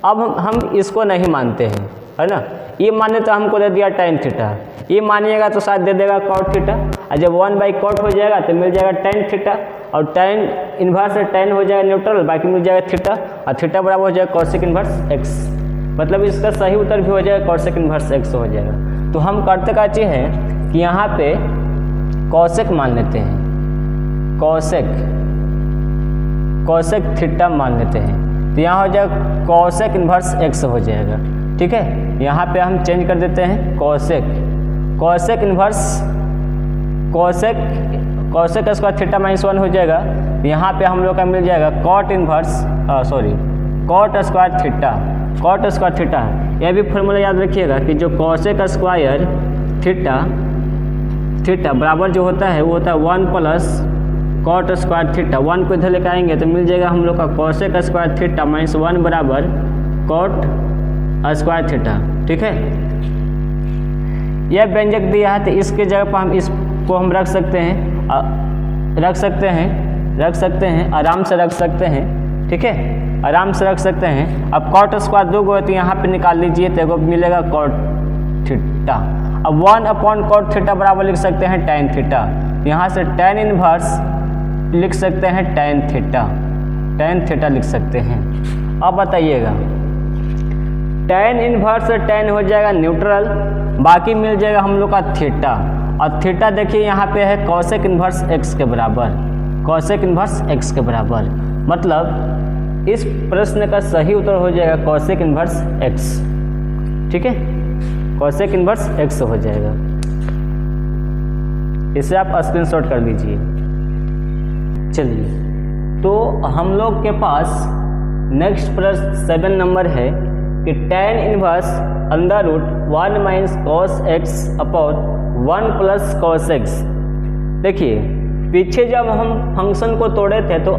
अब हम इसको नहीं मानते हैं, है ना। ये माने तो हमको दे दिया tan थीटा, ये मानिएगा तो शायद दे देगा cot थीटा, और जब 1/cot हो जाएगा तो मिल जाएगा tan थीटा, और tan इन्वर्स से tan हो जाएगा न्यूट्रल, बाकी मिल जाएगा थीटा, और थीटा बराबर हो जाएगा cosec इन्वर्स x, मतलब इसका सही उत्तर भी हो जाएगा cosec इन्वर्स x हो जाएगा। तो हम करते क्या चीज़ है कि यहाँ पे cosec मान लेते हैं, cosec थीटा मान लेते हैं, तो यहाँ हो जाएगा cosec इन्वर्स x हो जाएगा, ठीक है। यहाँ पे हम चेंज कर देते हैं cosec inverse cosec square theta -1 हो जाएगा। यहाँ पे हम लोग का मिल जाएगा cot स्क्वायर थीटा। यह भी फॉर्मूला याद रखिएगा कि जो cosec स्क्वायर थीटा बराबर जो होता है वो होता है 1 प्लस cot स्क्वायर थीटा। 1 को इधर लेकर आएंगे तो मिल जाएगा हम लोग का cosec स्क्वायर थीटा -1 बराबर cot स्क्वायर थीटा, ठीक है। यह व्यंजक दिया है तो इसके जगह पर हम इसको हम रख सकते हैं, आराम से रख सकते हैं, ठीक है, आराम से रख सकते हैं। अब कॉट स्क्वायर 2 गो है तो यहाँ पे निकाल लीजिए तो मिलेगा कॉट थीटा। अब 1 कॉट थीटा बराबर लिख सकते हैं tan थीटा, यहाँ से tan इनवर्स लिख सकते हैं tan थीटा लिख सकते हैं। अब बताइएगा tan इनवर्स से tan हो जाएगा न्यूट्रल, बाकी मिल जाएगा हम लोग का थीटा, और थीटा देखिए यहाँ पे है कॉसेक इनवर्स x के बराबर, कॉसेक इनवर्स x के बराबर, मतलब इस प्रश्न का सही उत्तर हो जाएगा कॉसेक इनवर्स x, ठीक है, कॉसेक इनवर्स x हो जाएगा। इसे आप स्क्रीनशॉट कर लीजिए। चलिए तो हम लोग के पास नेक्स्ट प्रश्न 7 नंबर है कि tan inverse under root 1 minus cos X upon 1 plus cos X. देखिए पीछे जब हम फंक्शन को तोड़े थे तो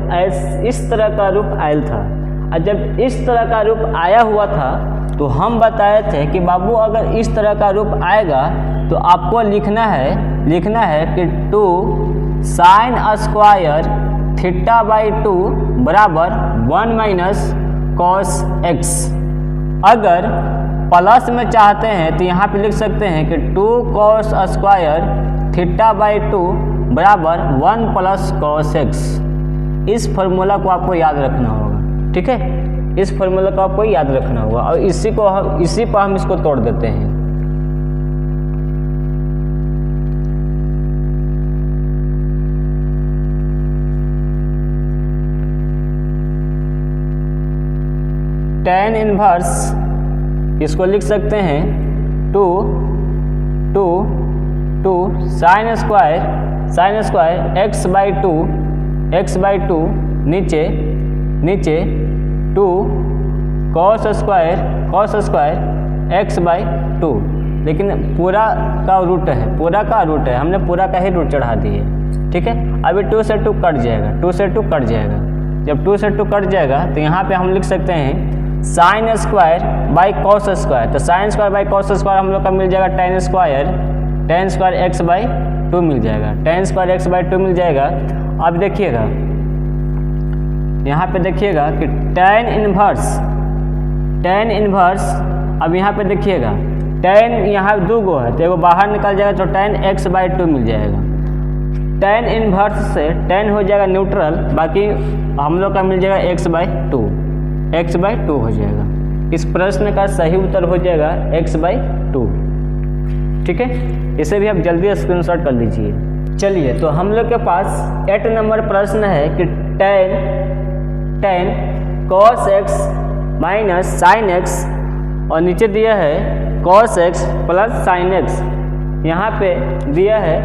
इस तरह का रूप आयल था, और जब इस तरह का रूप आया हुआ था तो हम बताए थे कि बाबू अगर इस तरह का रूप आएगा तो आपको लिखना है कि 2 साइन स्क्वायर थीटा बाई 2 बराबर 1 माइनस कॉस एक्स। अगर प्लस में चाहते हैं तो यहाँ पे लिख सकते हैं कि 2 कॉस स्क्वायर थीटा बाई 2 बराबर 1 प्लस कॉस एक्स। इस फार्मूला को आपको याद रखना होगा, ठीक है, इस फार्मूला को आपको याद रखना होगा, और इसी पर हम इसको तोड़ देते हैं। tan इनवर्स इसको लिख सकते हैं 2 साइन स्क्वायर x बाई 2 नीचे 2 कॉस स्क्वायर x बाई 2, लेकिन पूरा का रूट है, हमने पूरा का ही रूट चढ़ा दिए, ठीक है। अभी 2 से 2 कट जाएगा, जब 2 से 2 कट जाएगा तो यहाँ पे हम लिख सकते हैं sine square by cos square, तो sine square by cos square हम लोग का मिल जाएगा tan स्क्वायर x बाई 2 मिल जाएगा, tan स्क्वायर x बाई 2 मिल जाएगा। अब देखिएगा यहाँ पे देखिएगा कि tan इनवर्स, अब यहाँ पे देखिएगा tan यहाँ 2 गो है तो एगो बाहर निकल जाएगा तो tan x बाई 2 मिल जाएगा। tan इनवर्स से tan हो जाएगा न्यूट्रल, बाकी हम लोग का मिल जाएगा x बाई 2 हो जाएगा। इस प्रश्न का सही उत्तर हो जाएगा x बाई 2, ठीक है। इसे भी आप जल्दी स्क्रीनशॉट कर लीजिए। चलिए तो हम लोग के पास 8 नंबर प्रश्न है कि tan cos x minus sine x, और नीचे दिया है cos x plus sine x, यहाँ पे दिया है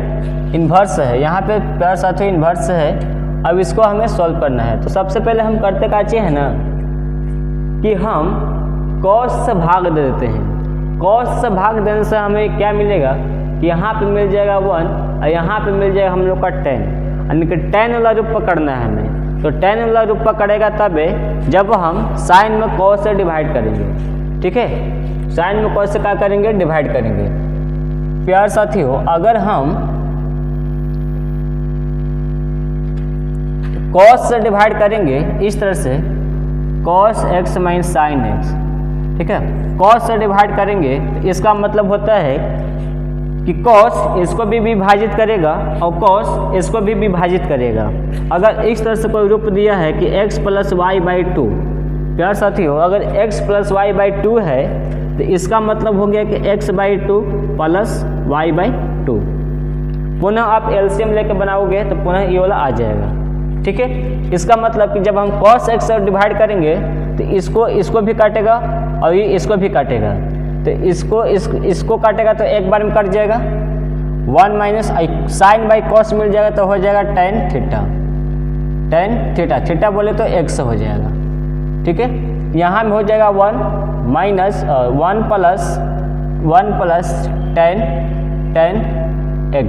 इन्वर्स है, यहाँ पे प्यार साथी इन्वर्स है। अब इसको हमें सॉल्व करना है, तो सबसे पहले हम करते का चाहिए ना कि हम cos से भाग दे देते हैं। cos से भाग देने से हमें क्या मिलेगा कि यहाँ पे मिल जाएगा 1 और यहाँ पे मिल जाएगा हम लोग का 10, यानी कि 10 वाला रूप पकड़ना है हमें। तो 10 वाला रूप पकड़ेगा तबे जब हम साइन में cos से डिवाइड करेंगे, ठीक है, साइन में cos से क्या करेंगे, डिवाइड करेंगे। प्यार साथियों अगर हम cos से डिवाइड करेंगे इस तरह से cos x minus sine x, ठीक है, cos से डिवाइड करेंगे इसका मतलब होता है कि cos इसको भी विभाजित करेगा और cos इसको भी विभाजित करेगा। अगर इस तरह से कोई रूप दिया है कि x प्लस वाई बाई 2, प्यार साथियों अगर x प्लस वाई बाई 2 है तो इसका मतलब हो गया कि x by 2 plus Y by 2। पुनः आप एलसीएम लेके बनाओगे तो पुनः ये वाला आ जाएगा, ठीक है। इसका मतलब कि जब हम cos x से डिवाइड करेंगे तो इसको भी काटेगा और ये इसको भी काटेगा, तो इसको काटेगा तो एक बार में कट जाएगा, 1 माइनस साइन बाई कॉस मिल जाएगा तो हो जाएगा tan थीटा बोले तो x हो जाएगा, ठीक है। यहाँ में हो जाएगा 1 माइनस 1 प्लस tan x,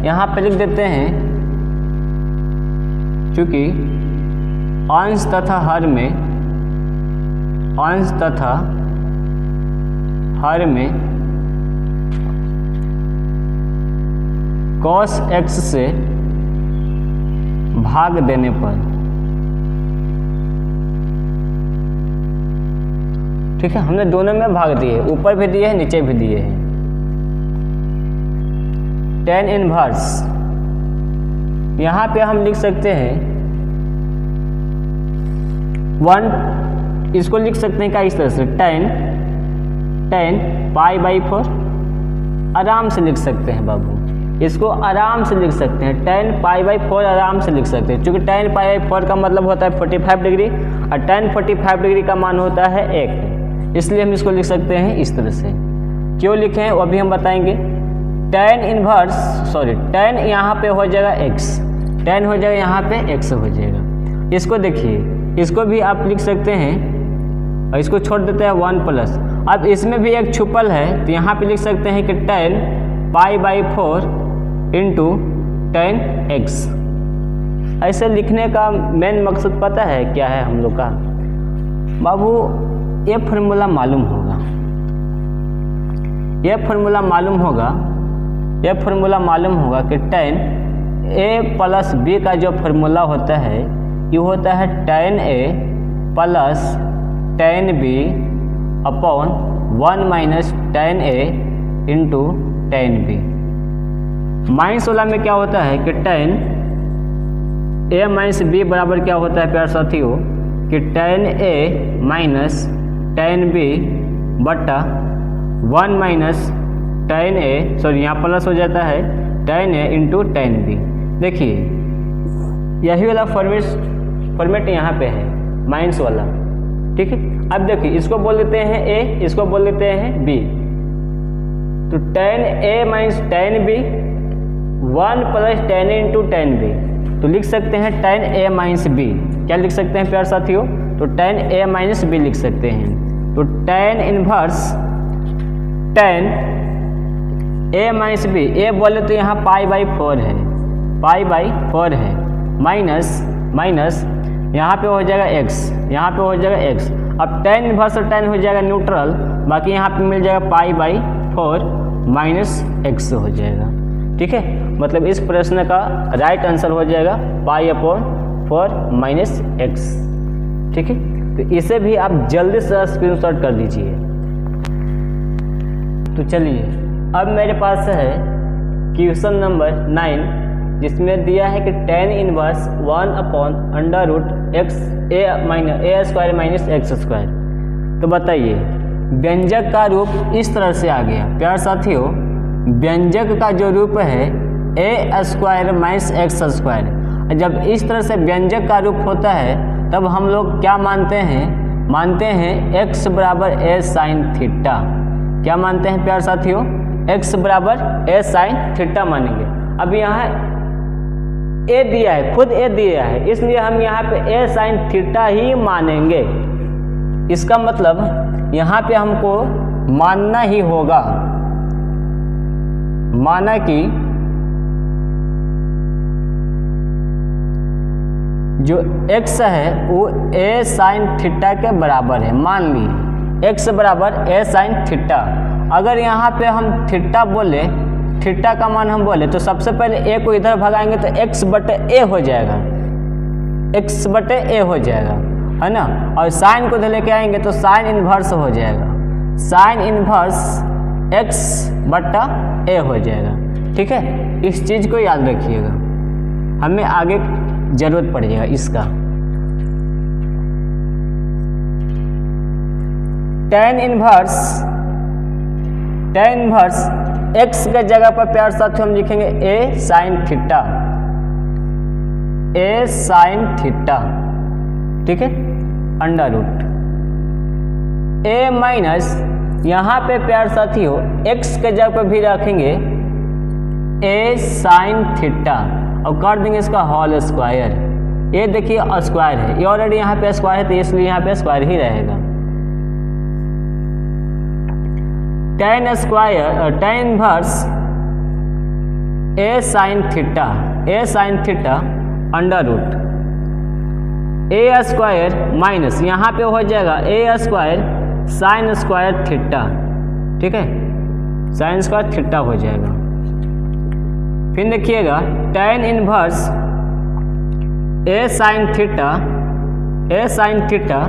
यहाँ पे लिख देते हैं चूँकि अंश तथा हर में cos x से भाग देने पर, ठीक है, हमने दोनों में भाग दिए, ऊपर भी दिए हैं नीचे भी दिए हैं। tan इनवर्स यहाँ पे हम लिख सकते हैं 1, इसको लिख सकते हैं क्या इस तरह से, tan π/4, आराम से लिख सकते हैं बाबू, इसको आराम से लिख सकते हैं, tan π/4 आराम से लिख सकते हैं, क्योंकि tan π/4 का मतलब होता है 45 डिग्री और tan 45 डिग्री का मान होता है 1, इसलिए हम इसको लिख सकते हैं इस तरह से। क्यों लिखें वो भी हम बताएंगे। tan यहाँ पे हो जाएगा x, tan हो जाएगा यहाँ पे x हो जाएगा। इसको देखिए, इसको भी आप लिख सकते हैं और इसको छोड़ देते हैं 1+। अब इसमें भी एक छुपल है, तो यहाँ पे लिख सकते हैं कि tan π/4 इंटू tan x। ऐसे लिखने का मेन मकसद पता है क्या है हम लोग का बाबू, ये फार्मूला मालूम होगा, ये फार्मूला मालूम होगा कि tan a प्लस b का जो फार्मूला होता है ये होता है tan a plus tan b upon 1 minus tan a into tan b। Minus वाला में क्या होता है कि tan a माइनस b बराबर क्या होता है प्यार साथियों कि tan a minus tan b बटा 1 माइनस tan a, सॉरी यहाँ प्लस हो जाता है tan a into tan b। देखिए यही वाला फॉर्मेट यहाँ पे है माइनस वाला, ठीक है। अब देखिए इसको बोल देते हैं a, इसको बोल देते हैं b, तो tan a minus tan b 1 plus tan a into tan b, तो लिख सकते हैं tan a माइनस b। क्या लिख सकते हैं प्यार साथियों, तो tan a माइनस b लिख सकते हैं। तो tan inverse tan a minus b, a बोले तो यहाँ π/4 है, π/4 है, माइनस यहाँ पे हो जाएगा x, यहाँ पे हो जाएगा x। अब tan इनवर्स और tan हो जाएगा न्यूट्रल, बाकी यहाँ पे मिल जाएगा π/4 माइनस x हो जाएगा, ठीक है। मतलब इस प्रश्न का राइट आंसर हो जाएगा π/4 माइनस x, ठीक है। तो इसे भी आप जल्दी से स्क्रीनशॉट कर लीजिए। तो चलिए अब मेरे पास है क्वेश्चन नंबर 9, जिसमें दिया है कि tan inverse 1/√x a square minus x square. तो बताइए व्यंजक का रूप इस तरह से आ गया प्यार साथियों, व्यंजक का जो रूप है a square minus x square. जब इस तरह से व्यंजक का रूप होता है तब हम लोग क्या मानते हैं x बराबर a साइन थीटा। क्या मानते हैं प्यार साथियों, x बराबर a साइन थीटा मानेंगे। अब यहाँ a दिया है, खुद a दिया है, इसलिए हम यहाँ पे a साइन थीटा ही मानेंगे। इसका मतलब यहाँ पे हमको मानना ही होगा, माना कि जो x है वो a साइन थीटा के बराबर है। मान ली x बराबर a साइन थीटा। अगर यहाँ पे हम थीटा बोले, थीटा का मान हम बोले, तो सबसे पहले a को इधर भगाएंगे तो x बटे a हो जाएगा, x बटे a हो जाएगा, है ना। और साइन को इधर लेके आएंगे तो साइन इनवर्स हो जाएगा, साइन इनवर्स x बटा a हो जाएगा, ठीक है। इस चीज़ को याद रखिएगा, हमें आगे जरूरत पड़ जाएगा इसका। tan इनवर्स x के जगह पर प्यार साथ हम लिखेंगे a sine theta, a sine theta, ठीक है, √ a माइनस यहाँ पे प्यार साथियों x के जगह पर भी रखेंगे a साइन थीटा और कर देंगे इसका होल स्क्वायर। ये देखिए स्क्वायर है, ये ऑलरेडी यहाँ पे स्क्वायर है तो इसलिए यहाँ पे स्क्वायर ही रहेगा। tan inverse a sine theta, √ a square minus यहाँ पे हो जाएगा a square sine square theta, ठीक है, साइन स्क्वायर थीटा हो जाएगा। फिर देखिएगा tan inverse a sin theta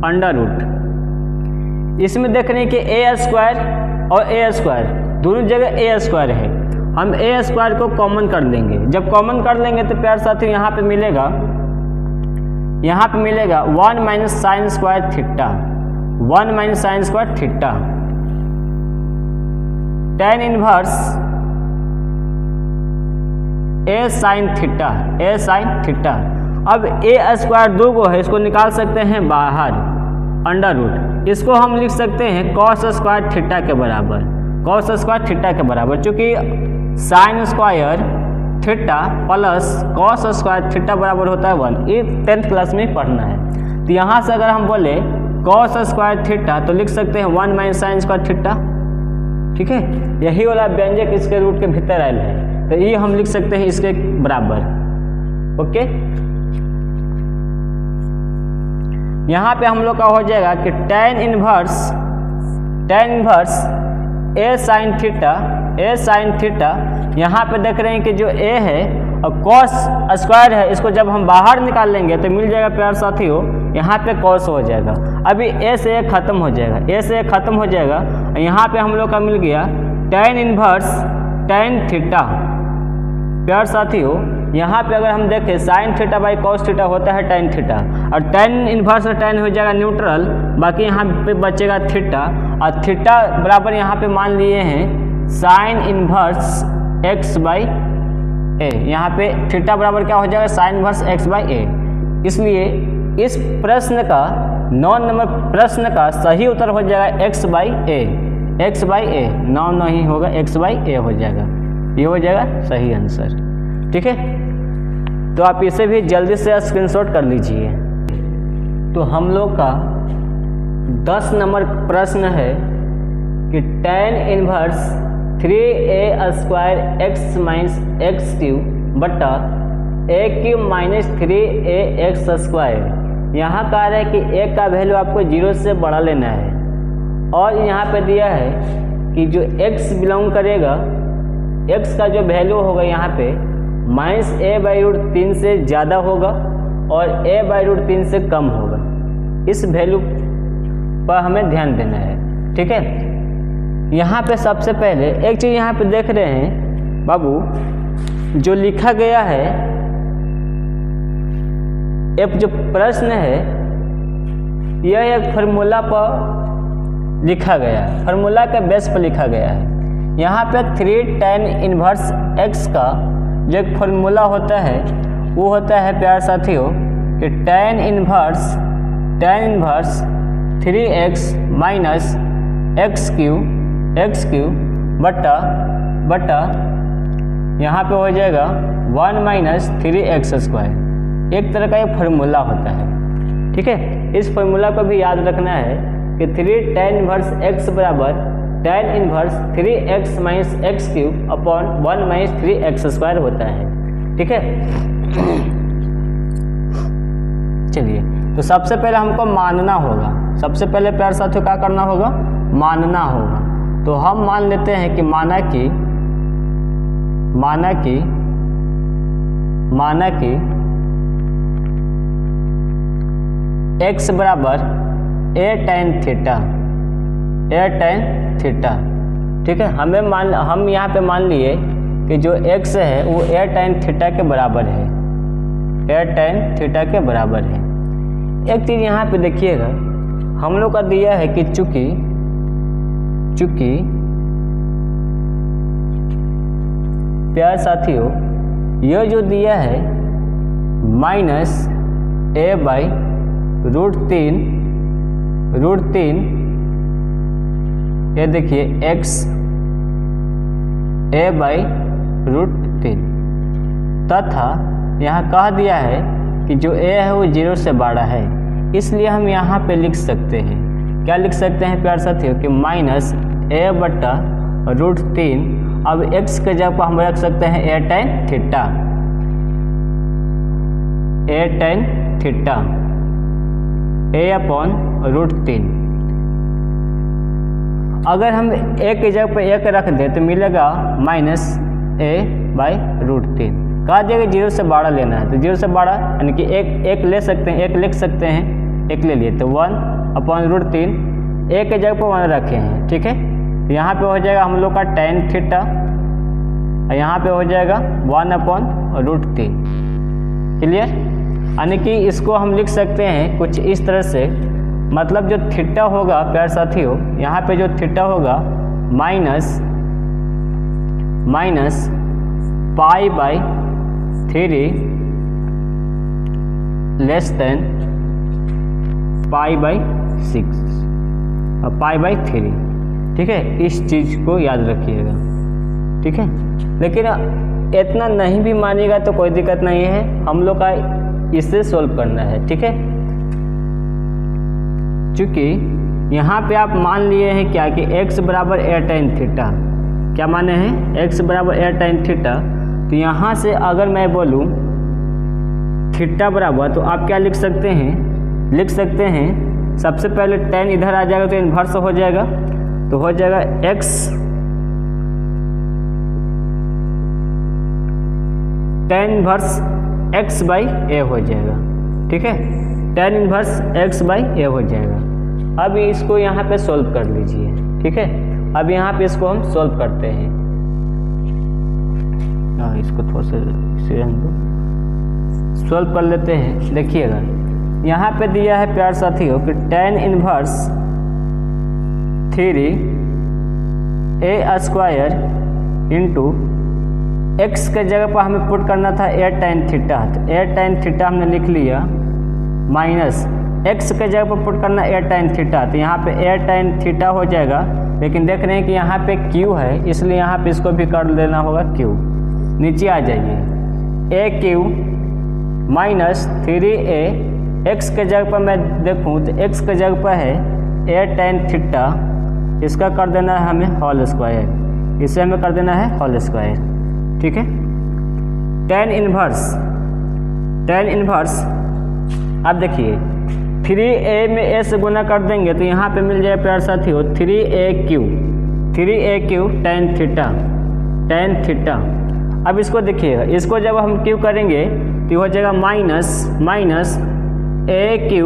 under root. इसमें देख रहे हैं कि a स्क्वायर और a स्क्वायर दोनों जगह a स्क्वायर है, हम a स्क्वायर को कॉमन कर लेंगे। जब कॉमन कर लेंगे तो प्यार साथी यहाँ पे मिलेगा 1 minus sine square theta, 1 minus sine square theta. tan inverse a sine theta. अब a स्क्वायर 2 को है, इसको निकाल सकते हैं बाहर अंडर रूट। इसको हम लिख सकते हैं कॉस स्क्वायर थीटा के बराबर, चूँकि sine square theta plus cos square theta बराबर होता है 1। ये 10th क्लास में पढ़ना है। तो यहाँ से अगर हम बोले कॉस स्क्वायर थीटा तो लिख सकते हैं 1 माइनस साइन स्क्वायर थीटा। ठीक है, यही वाला व्यंजक इसके रूट के भीतर आयल है, तो ये हम लिख सकते हैं इसके बराबर। ओके, यहाँ पे हम लोग का हो जाएगा कि tan inverse a sine theta. यहाँ पे देख रहे हैं कि जो a है और cos स्क्वायर है, इसको जब हम बाहर निकाल लेंगे तो मिल जाएगा प्यार साथियों, यहाँ पे cos हो जाएगा। अभी a से a खत्म हो जाएगा, यहाँ पे हम लोग का मिल गया tan इनवर्स tan थीटा। प्यार साथियों यहाँ पे अगर हम देखें sign theta by cos theta होता है tan थीटा, और tan इनवर्स और tan हो जाएगा न्यूट्रल, बाकी यहाँ पे बचेगा थीटा। और थीटा बराबर यहाँ पे मान लिए हैं साइन इनवर्स x बाई ए। यहाँ पे थीटा बराबर क्या हो जाएगा साइन इनवर्स x बाई ए। इसलिए इस प्रश्न का 9 नंबर प्रश्न का सही उत्तर हो जाएगा x बाई ए। 9 नहीं होगा, x बाई ए हो जाएगा, ये हो जाएगा सही आंसर। ठीक है, तो आप इसे भी जल्दी से स्क्रीनशॉट कर लीजिए। तो हम लोग का 10 नंबर प्रश्न है कि tan inverse 3a square x minus x cube बटा a cube minus 3ax square. यहाँ कह रहा है कि a का वैल्यू आपको 0 से बड़ा लेना है, और यहाँ पे दिया है कि जो x बिलोंग करेगा, x का जो वैल्यू होगा यहाँ पे माइनस a/√3 से ज़्यादा होगा और a/√3 से कम होगा। इस वैल्यू पर हमें ध्यान देना है। ठीक है, यहाँ पे सबसे पहले एक चीज़ यहाँ पे देख रहे हैं बाबू, जो लिखा गया है एक जो प्रश्न है यह एक फार्मूला पर लिखा गया है, फार्मूला के बेस पर लिखा गया है। यहाँ पे 3 tan इनवर्स x का जो एक फार्मूला होता है वो होता है प्यार साथियों कि tan inverse 3x minus x cube बटा यहाँ पे हो जाएगा 1 माइनस 3x स्क्वायर। एक तरह का ये फार्मूला होता है। ठीक है, इस फार्मूला को भी याद रखना है कि 3 tan इनवर्स x बराबर tan inverse 3x minus x cube upon 1 minus 3x square होता है। ठीक है, चलिए, तो सबसे पहले हमको मानना होगा। सबसे पहले प्यार साथियों क्या करना होगा, मानना होगा। तो हम मान लेते हैं कि माना कि x बराबर a tan थीटा। ठीक है, हम यहाँ पे मान लिए कि जो x है वो a tan थीटा के बराबर है, एक चीज़ यहाँ पे देखिएगा, हम लोग का दिया है कि चूँकि प्यार साथियों यह जो दिया है माइनस a/√3, ये देखिए x a/√3 तथा यहाँ कह दिया है कि जो a है वो 0 से बड़ा है, इसलिए हम यहाँ पे लिख सकते हैं, क्या लिख सकते हैं प्यार साथियों कि माइनस a/√3। अब x के जगह पर हम रख सकते हैं a tan थीटा a/√3। अगर हम a के जगह पर 1 रख दें तो मिलेगा माइनस a /√3। कहा दिया कि 0 से 12 लेना है, तो 0 से 12 यानी कि एक ले सकते हैं, एक लिख सकते हैं, एक ले लिए, तो 1/√3, एक के जगह पर 1 रखे हैं, ठीक है। तो यहाँ पे हो जाएगा हम लोग का tan थीटा, और यहाँ पे हो जाएगा 1/√3। क्लियर? यानी कि इसको हम लिख सकते हैं कुछ इस तरह से, मतलब जो थीटा होगा प्यारे साथियों, यहाँ पे जो थीटा होगा माइनस π/3 लेस देन π/6 और π/3, ठीक है। इस चीज़ को याद रखिएगा, ठीक है। लेकिन इतना नहीं भी मानिएगा तो कोई दिक्कत नहीं है, हम लोग का इससे सोल्व करना है, ठीक है। चूँकि यहाँ पे आप मान लिए हैं क्या कि x बराबर a tan थीटा, क्या माने हैं x बराबर a tan थीटा। तो यहाँ से अगर मैं बोलूँ थीटा बराबर, तो आप क्या लिख सकते हैं, सबसे पहले tan इधर आ जाएगा तो इन्वर्स हो जाएगा, तो हो जाएगा x tan इन्वर्स x/a हो जाएगा, ठीक है। tan इन्वर्स x/a हो जाएगा। अब इसको यहाँ पे सोल्व कर लीजिए, ठीक है। अब यहाँ पे इसको हम सोल्व करते हैं, इसको थोड़ा सा सोल्व कर लेते हैं। देखिएगा यहाँ पे दिया है प्यार साथियों कि tan inverse 3a² into x के जगह पर हमें पुट करना था a tan थीटा, तो a tan थीटा हमने लिख लिया, माइनस x के जगह पर पुट करना a tan थीटा, तो यहाँ पे a tan थीटा हो जाएगा। लेकिन देख रहे हैं कि यहाँ पे q है, इसलिए यहाँ पे इसको भी कर देना होगा q। नीचे आ जाइए, a³ माइनस 3a, x के जगह पर मैं देखूँ तो x के जगह पर है a tan थीटा, इसका कर देना है हमें होल स्क्वायर, इसे हमें कर देना है होल स्क्वायर, ठीक है। tan इन्वर्स अब देखिए 3a में a से गुना कर देंगे तो यहाँ पे मिल जाए प्यार साथियों 3a³ tan थीटा। अब इसको देखिएगा, इसको जब हम क्यू करेंगे तो हो जाएगा minus a³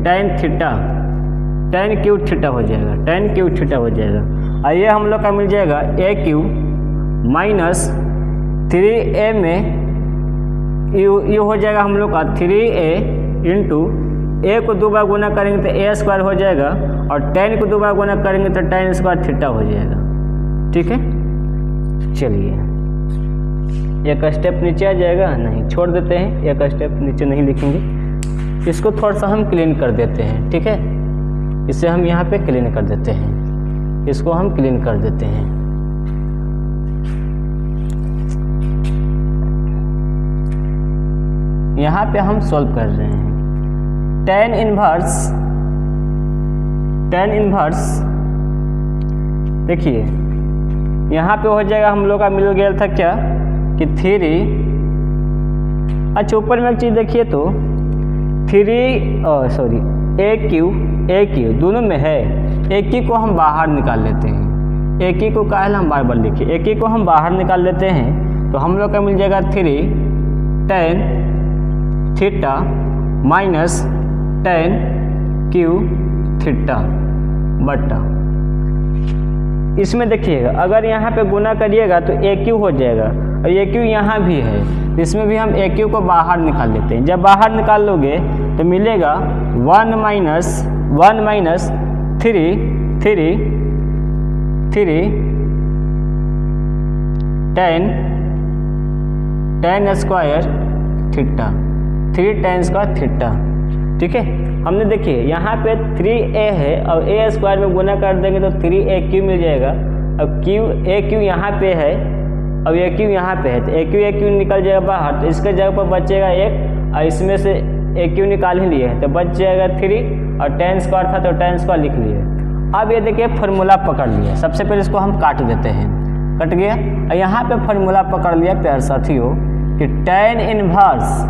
tan theta, tan Q theta हो जाएगा, और ये हम लोग का मिल जाएगा a³ माइनस 3a में ये हो जाएगा हम लोग का 3a इंटू a को 2 बार गुना करेंगे तो a² हो जाएगा, और tan को 2 बार गुना करेंगे तो tan² थीटा हो जाएगा, ठीक है। चलिए एक स्टेप नीचे आ जाएगा, नहीं छोड़ देते हैं, एक स्टेप नीचे नहीं लिखेंगे, इसको थोड़ा सा हम क्लीन कर देते हैं, ठीक है। इसे हम यहाँ पे क्लीन कर देते हैं, इसको हम क्लीन कर देते हैं। यहाँ पे हम सॉल्व कर रहे हैं tan इन्वर्स देखिए यहाँ पे हो जाएगा हम लोग का मिल गया था क्या कि 3, अच्छा ऊपर में एक चीज़ देखिए तो a³ दोनों में है, a³ को हम बाहर निकाल लेते हैं, a³ को काहे हम बार लिखिए, a³ को हम बाहर निकाल लेते हैं तो हम लोग का मिल जाएगा 3 tan theta minus tan Q theta बटा, इसमें देखिएगा अगर यहाँ पे गुना करिएगा तो a³ हो जाएगा, और a³ यहाँ भी है, इसमें भी हम a³ को बाहर निकाल लेते हैं। जब बाहर निकाल लोगे तो मिलेगा 1 minus 3 tan square theta, 3 tan square theta, ठीक है। हमने देखिए यहाँ पे 3a है और a² में गुना कर देंगे तो 3a³ मिल जाएगा। अब a³ यहाँ पे है और a³ यहाँ पे है, तो a³ निकल जाएगा बाहर, तो इसके जगह पर बचेगा 1, और इसमें से a³ निकाल ही लिए है तो बच जाएगा 3, और tan स्क्वायर था तो tan स्क्वायर लिख लिए। अब ये देखिए फार्मूला पकड़ लिया, सबसे पहले इसको हम काट देते हैं, कट गया। और यहाँ पे फार्मूला पकड़ लिया प्यार साथियों कि tan इन्वर्स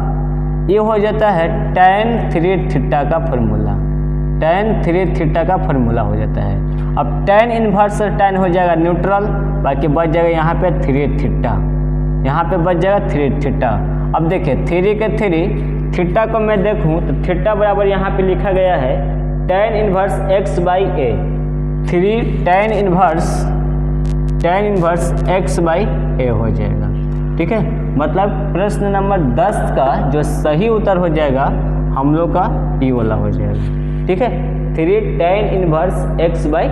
ये हो जाता है tan 3 थीटा का फार्मूला, tan 3 थीटा का फॉर्मूला हो जाता है। अब tan इन्वर्स tan हो जाएगा न्यूट्रल, बाकी बच जाएगा यहाँ पे 3 थीटा, यहाँ पे बच जाएगा 3 थीटा। अब देखिए 3 के 3 थीटा को मैं देखूँ तो थीटा बराबर यहाँ पे लिखा गया है tan inverse x/a, 3 tan inverse x/a हो जाएगा। ठीक है, मतलब प्रश्न नंबर 10 का जो सही उत्तर हो जाएगा हम लोग का ई वाला हो जाएगा। ठीक है, 3 tan इन्वर्स x/a।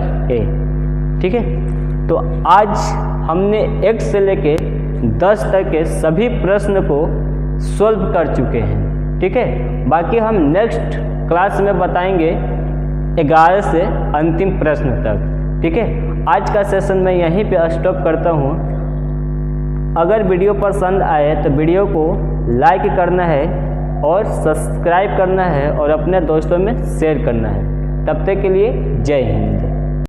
ठीक है, तो आज हमने 1 से लेके 10 तक के सभी प्रश्न को सॉल्व कर चुके हैं। ठीक है, बाकी हम नेक्स्ट क्लास में बताएंगे 11 से अंतिम प्रश्न तक। ठीक है, आज का सेशन मैं यहीं पे स्टॉप करता हूँ। अगर वीडियो पसंद आए तो वीडियो को लाइक करना है और सब्सक्राइब करना है और अपने दोस्तों में शेयर करना है। तब तक के लिए जय हिंद।